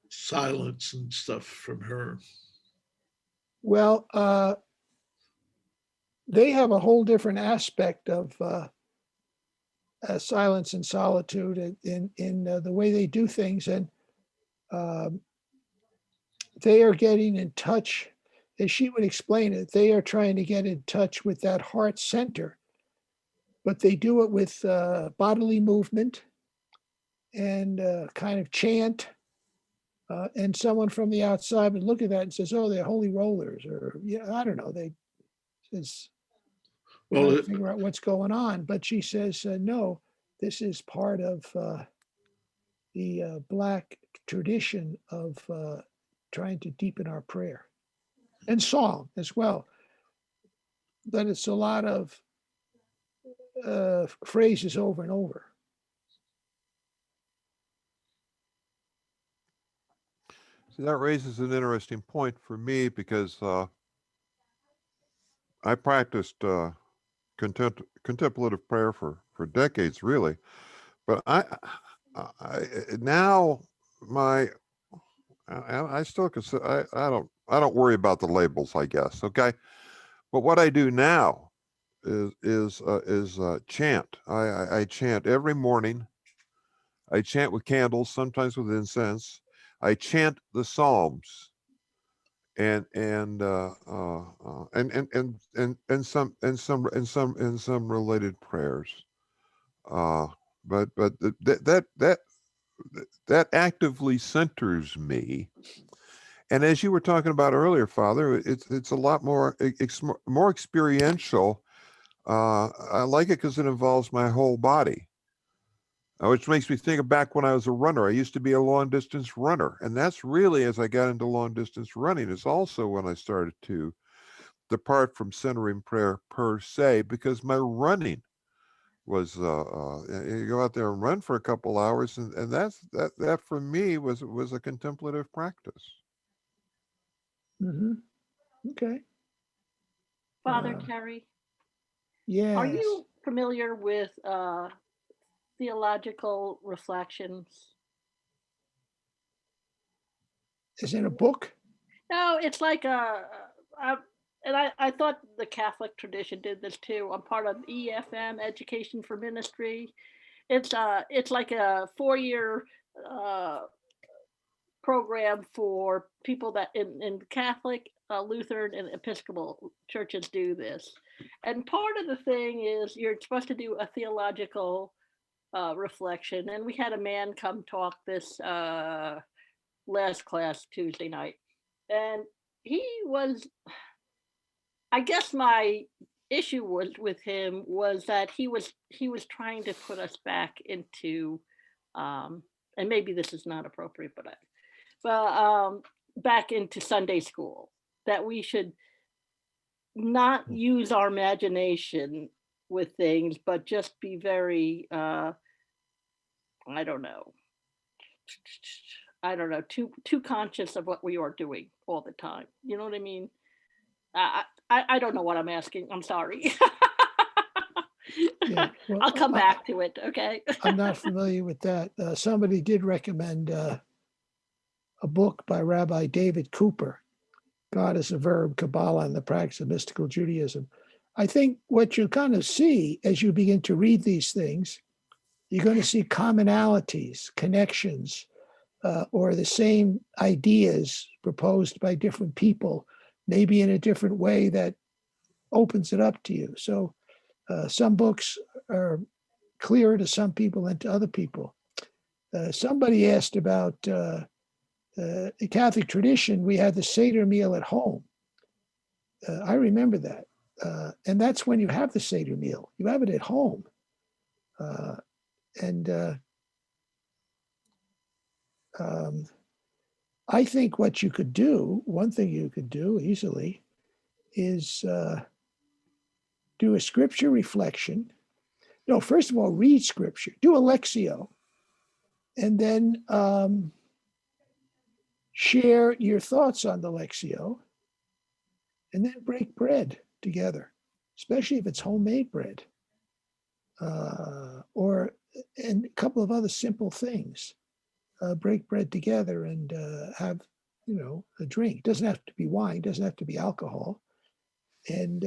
silence and stuff from her. Well, they have a whole different aspect of silence and solitude in the way they do things, and they are getting in touch, as she would explain it. They are trying to get in touch with that heart center, but they do it with bodily movement and kind of chant. And someone from the outside would look at that and says, "Oh, they're holy rollers," or yeah, I don't know. They says, trying to figure out what's going on. But she says, no, this is part of the Black tradition of trying to deepen our prayer and song as well. But it's a lot of phrases over and over. So that raises an interesting point for me because I practiced contemplative prayer for decades, really. But I now I still consider I don't worry about the labels, I guess. Okay, but what I do now is chant. I chant every morning. I chant with candles, sometimes with incense. I chant the Psalms and some related prayers. But that actively centers me. And as you were talking about earlier, Father, it's a lot more more experiential. I like it because it involves my whole body. Which makes me think of back when I was a runner. I used to be a long distance runner. And that's really, as I got into long distance running, is also when I started to depart from centering prayer per se, because my running was, you go out there and run for a couple hours. And that for me was a contemplative practice. Mm-hmm. Okay. Father Terry, yes. Are you familiar with theological reflections? Is in a book? No, it's like and I thought the Catholic tradition did this too. I'm part of EFM, Education for Ministry. It's like a 4-year program for people that in Catholic, Lutheran, and Episcopal churches do this. And part of the thing is you're supposed to do a theological reflection. And we had a man come talk this last class Tuesday night. And he was, I guess my issue was with him was that he was trying to put us back into, and maybe this is not appropriate, but back into Sunday school, that we should not use our imagination with things, but just be very, I don't know, too conscious of what we are doing all the time. You know what I mean? I don't know what I'm asking. I'm sorry. Yeah, well, I'll come back to it. Okay. I'm not familiar with that. Somebody did recommend a book by Rabbi David Cooper, God as a Verb, Kabbalah, and the Practice of Mystical Judaism. I think what you kind of see as you begin to read these things, you're going to see commonalities, connections, or the same ideas proposed by different people, maybe in a different way that opens it up to you. So some books are clearer to some people than to other people. Somebody asked about the Catholic tradition. We had the Seder meal at home. I remember that. And that's when you have the Seder meal. You have it at home. I think what you could do, one thing you could do easily, is do a scripture reflection. No, first of all, read scripture, do a Lectio, and then share your thoughts on the Lectio, and then break bread together, especially if it's homemade bread, and a couple of other simple things. Break bread together and have, a drink. It doesn't have to be wine, doesn't have to be alcohol, and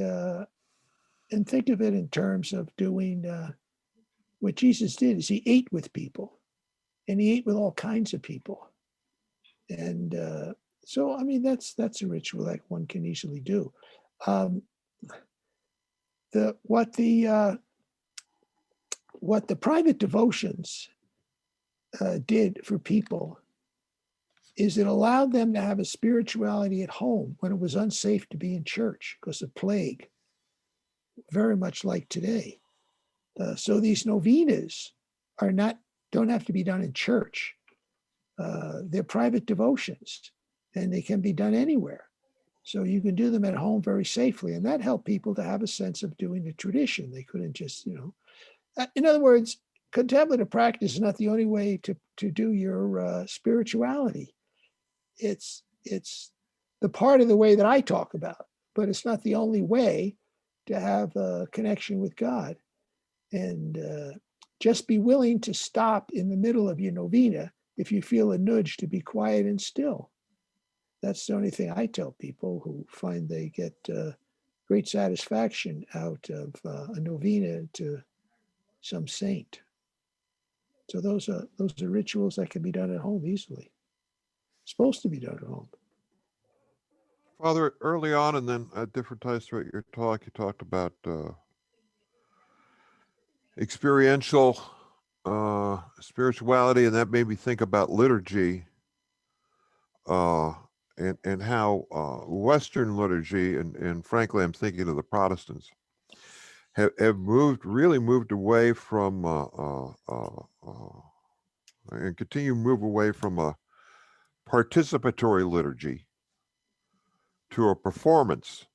think of it in terms of doing what Jesus did. Is he ate with people, and he ate with all kinds of people, and so I mean that's a ritual that one can easily do. What the private devotions did for people is it allowed them to have a spirituality at home when it was unsafe to be in church because of plague, very much like today. So these novenas don't have to be done in church. They're private devotions, and they can be done anywhere. So you can do them at home very safely, and that helped people to have a sense of doing the tradition. They couldn't just, in other words, contemplative practice is not the only way to do your spirituality. It's the part of the way that I talk about, but it's not the only way to have a connection with God. And just be willing to stop in the middle of your novena if you feel a nudge to be quiet and still. That's the only thing I tell people who find they get great satisfaction out of a novena to some saint. So those are rituals that can be done at home easily. Supposed to be done at home. Father, early on and then at different times throughout your talk, you talked about experiential spirituality, and that made me think about liturgy and how Western liturgy, and frankly, I'm thinking of the Protestants, have really moved away from and continue to move away from a participatory liturgy to a performance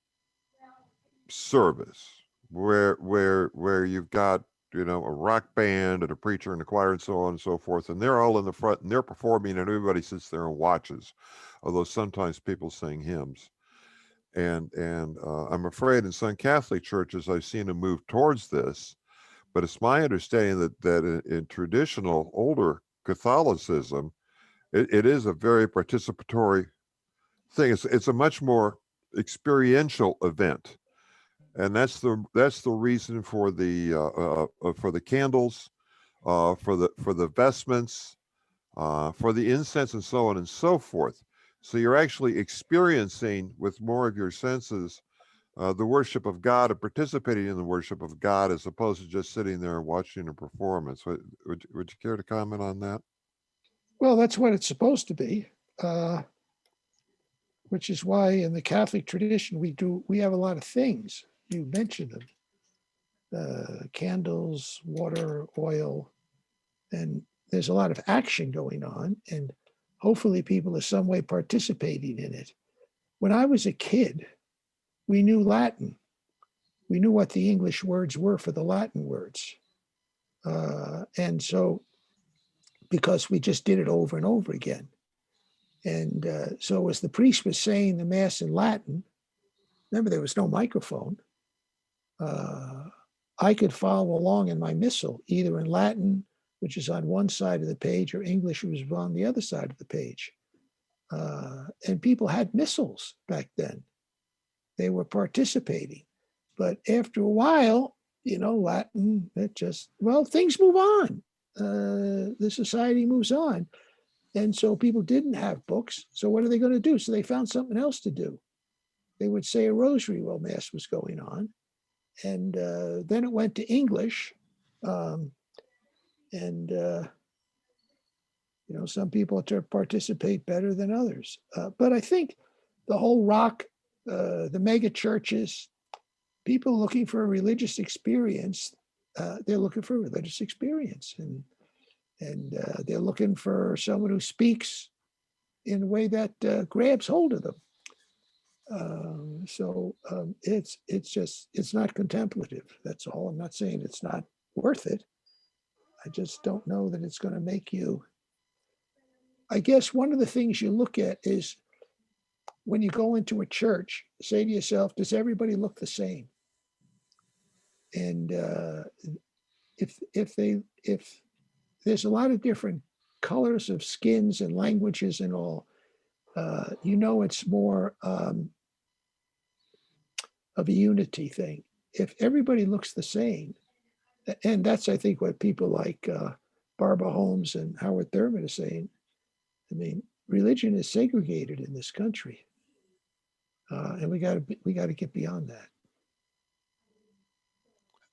service where you've got a rock band and a preacher and a choir and so on and so forth, and they're all in the front and they're performing, and everybody sits there and watches, although sometimes people sing hymns. And I'm afraid in some Catholic churches I've seen a move towards this, but it's my understanding that in traditional older Catholicism, it is a very participatory thing. It's a much more experiential event, and that's the reason for the candles, for the vestments, for the incense, and so on and so forth. So you're actually experiencing with more of your senses the worship of God and participating in the worship of God, as opposed to just sitting there and watching a performance. Would you care to comment on that? Well, that's what it's supposed to be, which is why in the Catholic tradition we have a lot of things. You mentioned them: candles, water, oil, and there's a lot of action going on, and hopefully people are some way participating in it. When I was a kid, we knew Latin. We knew what the English words were for the Latin words. And so, because we just did it over and over again. And so as the priest was saying the Mass in Latin, remember there was no microphone, I could follow along in my missal, either in Latin, which is on one side of the page, or English, which was on the other side of the page. And people had missals back then. They were participating. But after a while, Latin, things move on. The society moves on. And so people didn't have books. So what are they going to do? So they found something else to do. They would say a rosary while Mass was going on. And then it went to English. Some people participate better than others. But I think the whole the mega churches, people looking for a religious experience, they're looking for a religious experience. And they're looking for someone who speaks in a way that grabs hold of them. It's not contemplative. That's all. I'm not saying it's not worth it. I just don't know that it's going to make you. I guess one of the things you look at is when you go into a church, say to yourself, does everybody look the same? And if there's a lot of different colors of skins and languages and all, it's more of a unity thing. If everybody looks the same, and that's, I think, what people like Barbara Holmes and Howard Thurman are saying. I mean, religion is segregated in this country, and we got to get beyond that.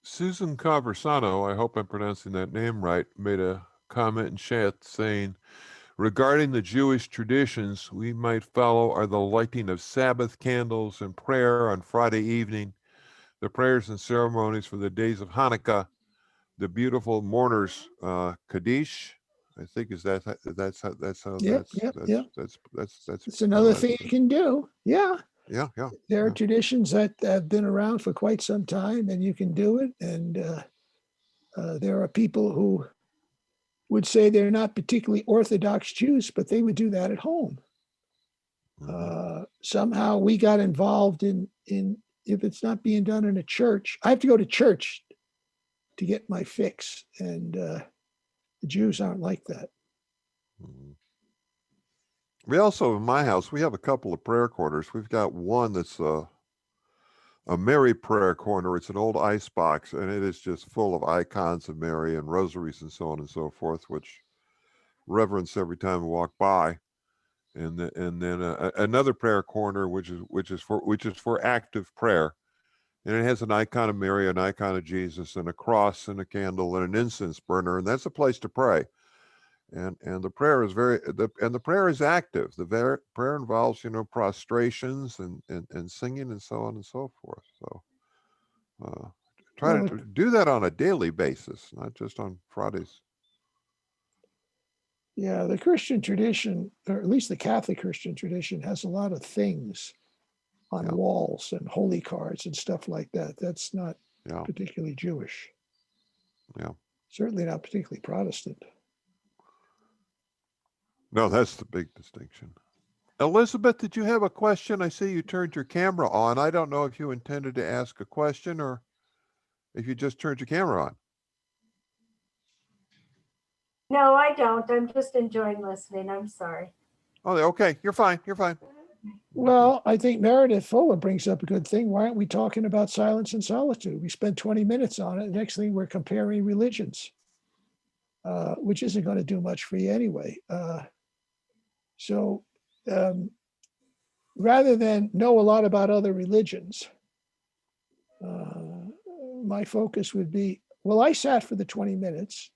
Susan Conversano, I hope I'm pronouncing that name right, made a comment in chat saying, regarding the Jewish traditions we might follow are the lighting of Sabbath candles and prayer on Friday evening, the prayers and ceremonies for the days of Hanukkah, the beautiful mourners Kaddish. I think that's how Yep. that's It's another thing you can do. Yeah. Yeah. There are traditions that have been around for quite some time, and you can do it. And there are people who would say they're not particularly Orthodox Jews, but they would do that at home. Somehow we got involved in if it's not being done in a church. I have to go to church to get my fix, and the Jews aren't like that. We also, in my house, we have a couple of prayer corners. We've got one that's a Mary prayer corner. It's an old ice box, and it is just full of icons of Mary and rosaries and so on and so forth, which reverence every time we walk by. And then another prayer corner, which is for active prayer, and it has an icon of Mary, an icon of Jesus, and a cross, and a candle, and an incense burner, and that's a place to pray. And the prayer is the prayer is active. The prayer involves prostrations and singing and so on and so forth. So try to do that on a daily basis, not just on Fridays. Yeah, the Christian tradition, or at least the Catholic Christian tradition, has a lot of things on walls and holy cards and stuff like that. That's not particularly Jewish. Yeah. Certainly not particularly Protestant. No, that's the big distinction. Elizabeth, did you have a question? I see you turned your camera on. I don't know if you intended to ask a question or if you just turned your camera on. No, I don't. I'm just enjoying listening. I'm sorry. Oh, okay. You're fine. Well, I think Meredith Fuller brings up a good thing. Why aren't we talking about silence and solitude? We spent 20 minutes on it. The next thing, we're comparing religions, which isn't going to do much for you anyway. So rather than know a lot about other religions, my focus would be, well, I sat for the 20 minutes.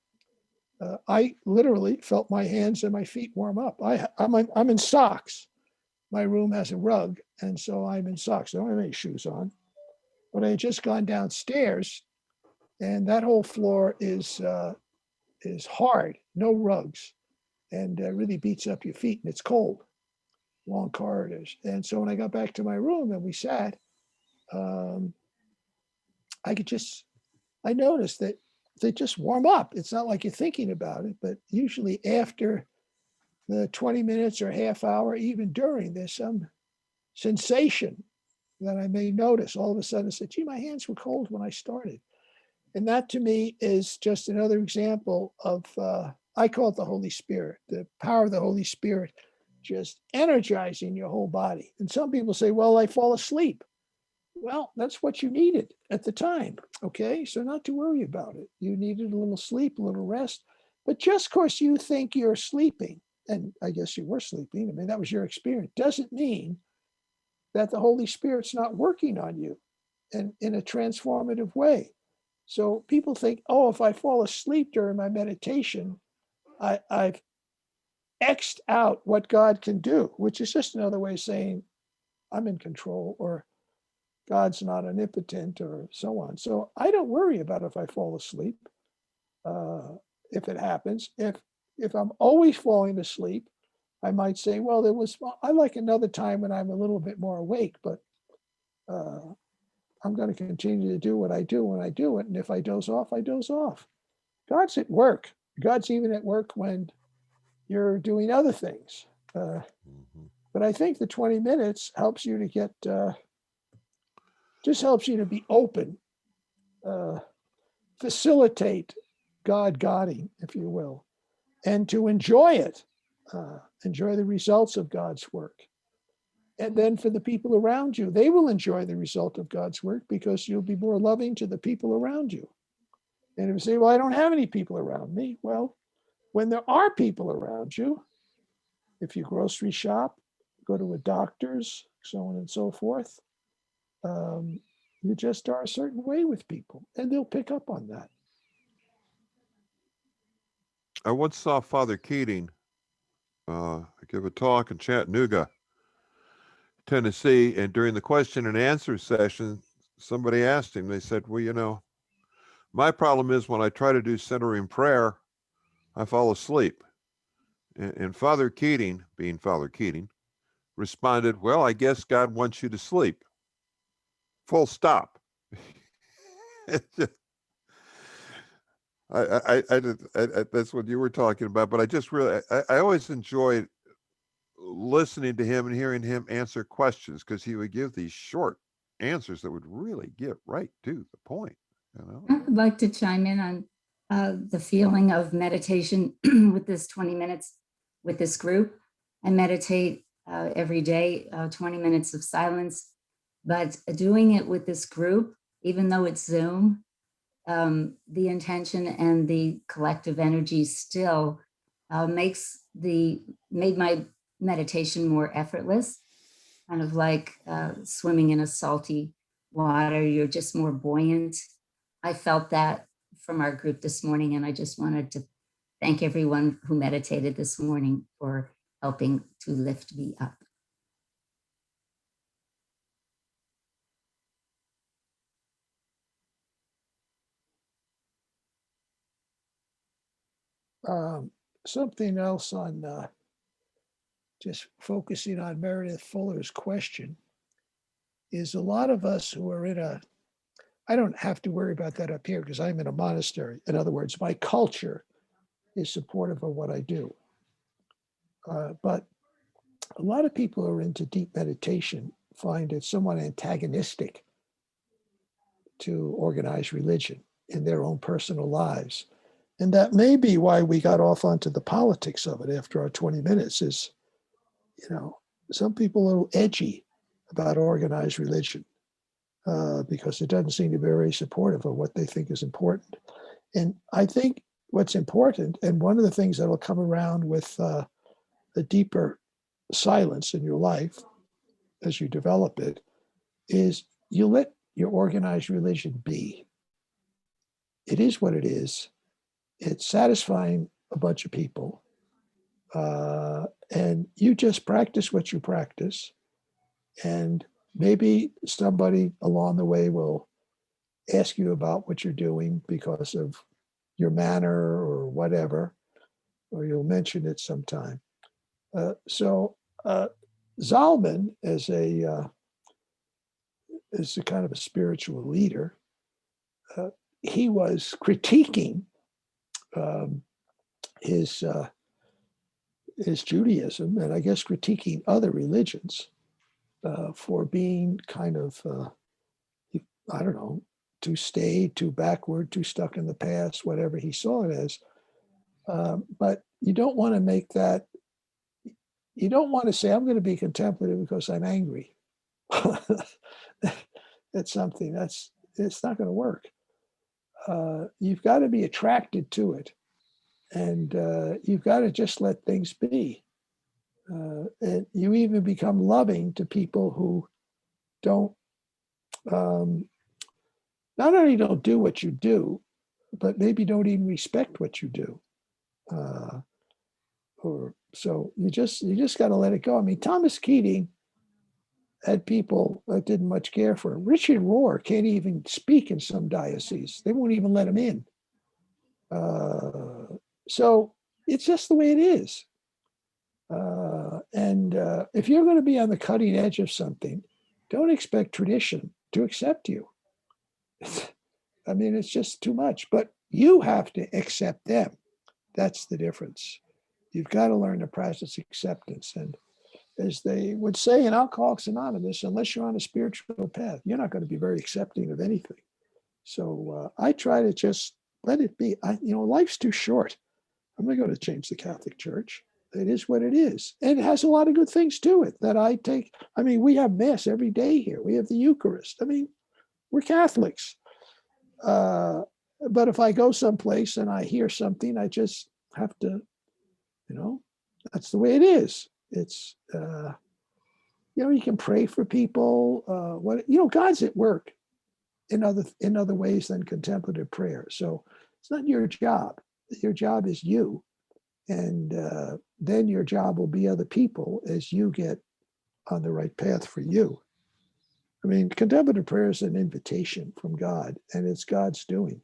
I literally felt my hands and my feet warm up. I'm in socks. My room has a rug, and so I'm in socks. I don't have any shoes on. But I had just gone downstairs, and that whole floor is hard, no rugs, and really beats up your feet, and it's cold, long corridors. And so when I got back to my room and we sat, I noticed that they just warm up. It's not like you're thinking about it, but usually after the 20 minutes or half hour, even during, there's some sensation that I may notice. All of a sudden I said, gee, my hands were cold when I started. And that to me is just another example of, I call it the Holy Spirit, the power of the Holy Spirit, just energizing your whole body. And some people say, well, I fall asleep. Well, that's what you needed at the time. Okay. So not to worry about it. You needed a little sleep, a little rest, but just because you think you're sleeping, and I guess you were sleeping, I mean, that was your experience, doesn't mean that the Holy Spirit's not working on you in a transformative way. So people think, oh, if I fall asleep during my meditation, I've X'd out what God can do, which is just another way of saying I'm in control, or God's not omnipotent, or so on. So I don't worry about if I fall asleep, if it happens. If I'm always falling asleep, I might say, well, I like another time when I'm a little bit more awake, but I'm going to continue to do what I do when I do it. And if I doze off, I doze off. God's at work. God's even at work when you're doing other things. But I think the 20 minutes helps you to get, just helps you to be open, facilitate God-godding, if you will, and to enjoy it, enjoy the results of God's work. And then for the people around you, they will enjoy the result of God's work because you'll be more loving to the people around you. And if you say, well, I don't have any people around me. Well, when there are people around you, if you grocery shop, go to a doctor's, so on and so forth, you just are a certain way with people, and they'll pick up on that. I once saw Father Keating give a talk in Chattanooga, Tennessee, and during the question and answer session, somebody asked him, they said, well, you know, my problem is when I try to do centering prayer, I fall asleep. And Father Keating, being Father Keating, responded, well, I guess God wants you to sleep. Full stop. That's what you were talking about, but I just really, I always enjoyed listening to him and hearing him answer questions, because he would give these short answers that would really get right to the point. You know? I would like to chime in on the feeling of meditation with this 20 minutes with this group. I meditate every day, 20 minutes of silence, but doing it with this group, even though it's Zoom, the intention and the collective energy still made my meditation more effortless, kind of like swimming in a salty water. You're just more buoyant. I felt that from our group this morning, and I just wanted to thank everyone who meditated this morning for helping to lift me up. Something else on just focusing on Meredith Fuller's question is a lot of us who are I don't have to worry about that up here because I'm in a monastery. In other words, my culture is supportive of what I do. But a lot of people who are into deep meditation find it somewhat antagonistic to organized religion in their own personal lives. And that may be why we got off onto the politics of it after our 20 minutes is, some people are a little edgy about organized religion because it doesn't seem to be very supportive of what they think is important. And I think what's important, and one of the things that will come around with the deeper silence in your life as you develop it, is you let your organized religion be. It is what it is. It's satisfying a bunch of people. And you just practice what you practice. And maybe somebody along the way will ask you about what you're doing because of your manner or whatever, or you'll mention it sometime. So Zalman, as a as a kind of a spiritual leader, he was critiquing his Judaism, and I guess critiquing other religions for being kind of, I don't know, too staid, too backward, too stuck in the past, whatever he saw it as. But you don't want to make that, you don't want to say, I'm going to be contemplative because I'm angry. That's something it's not going to work. You've got to be attracted to it. And you've got to just let things be. And you even become loving to people who don't, not only don't do what you do, but maybe don't even respect what you do. Or so you just got to let it go. I mean, Thomas Keating had people that didn't much care for him. Richard Rohr can't even speak in some dioceses. They won't even let him in. So it's just the way it is. And if you're going to be on the cutting edge of something, don't expect tradition to accept you. I mean, it's just too much, but you have to accept them. That's the difference. You've got to learn to practice acceptance. And as they would say in Alcoholics Anonymous, unless you're on a spiritual path, you're not going to be very accepting of anything. So I try to just let it be. Life's too short. I'm not going to change the Catholic Church. It is what it is. And it has a lot of good things to it that I take. I mean, we have Mass every day here. We have the Eucharist. I mean, we're Catholics. But if I go someplace and I hear something, I just have to, that's the way it is. It's, you can pray for people. God's at work in other ways than contemplative prayer. So it's not your job. Your job is you. And then your job will be other people as you get on the right path for you. I mean, contemplative prayer is an invitation from God, and it's God's doing.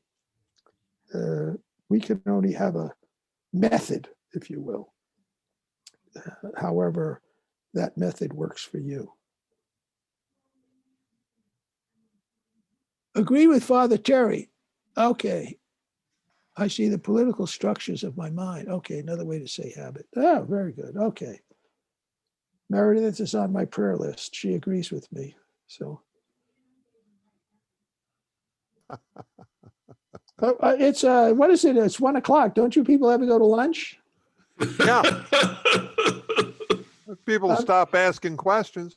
We can only have a method, if you will, however that method works for you. Agree with Father Terry. Okay. I see the political structures of my mind. Okay, another way to say habit. Oh, very good. Okay. Meredith is on my prayer list. She agrees with me. So it's what is it? It's 1:00. Don't you people ever go to lunch? Yeah. People stop asking questions.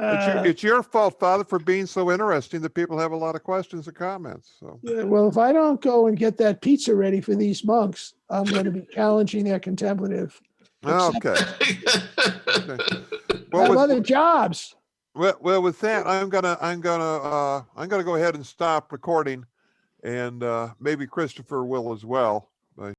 It's your fault, Father, for being so interesting that people have a lot of questions and comments. So yeah, well, if I don't go and get that pizza ready for these monks, I'm going to be challenging their contemplative. okay. Well, I have other jobs. Well, with that, I'm gonna go ahead and stop recording, and maybe Christopher will as well.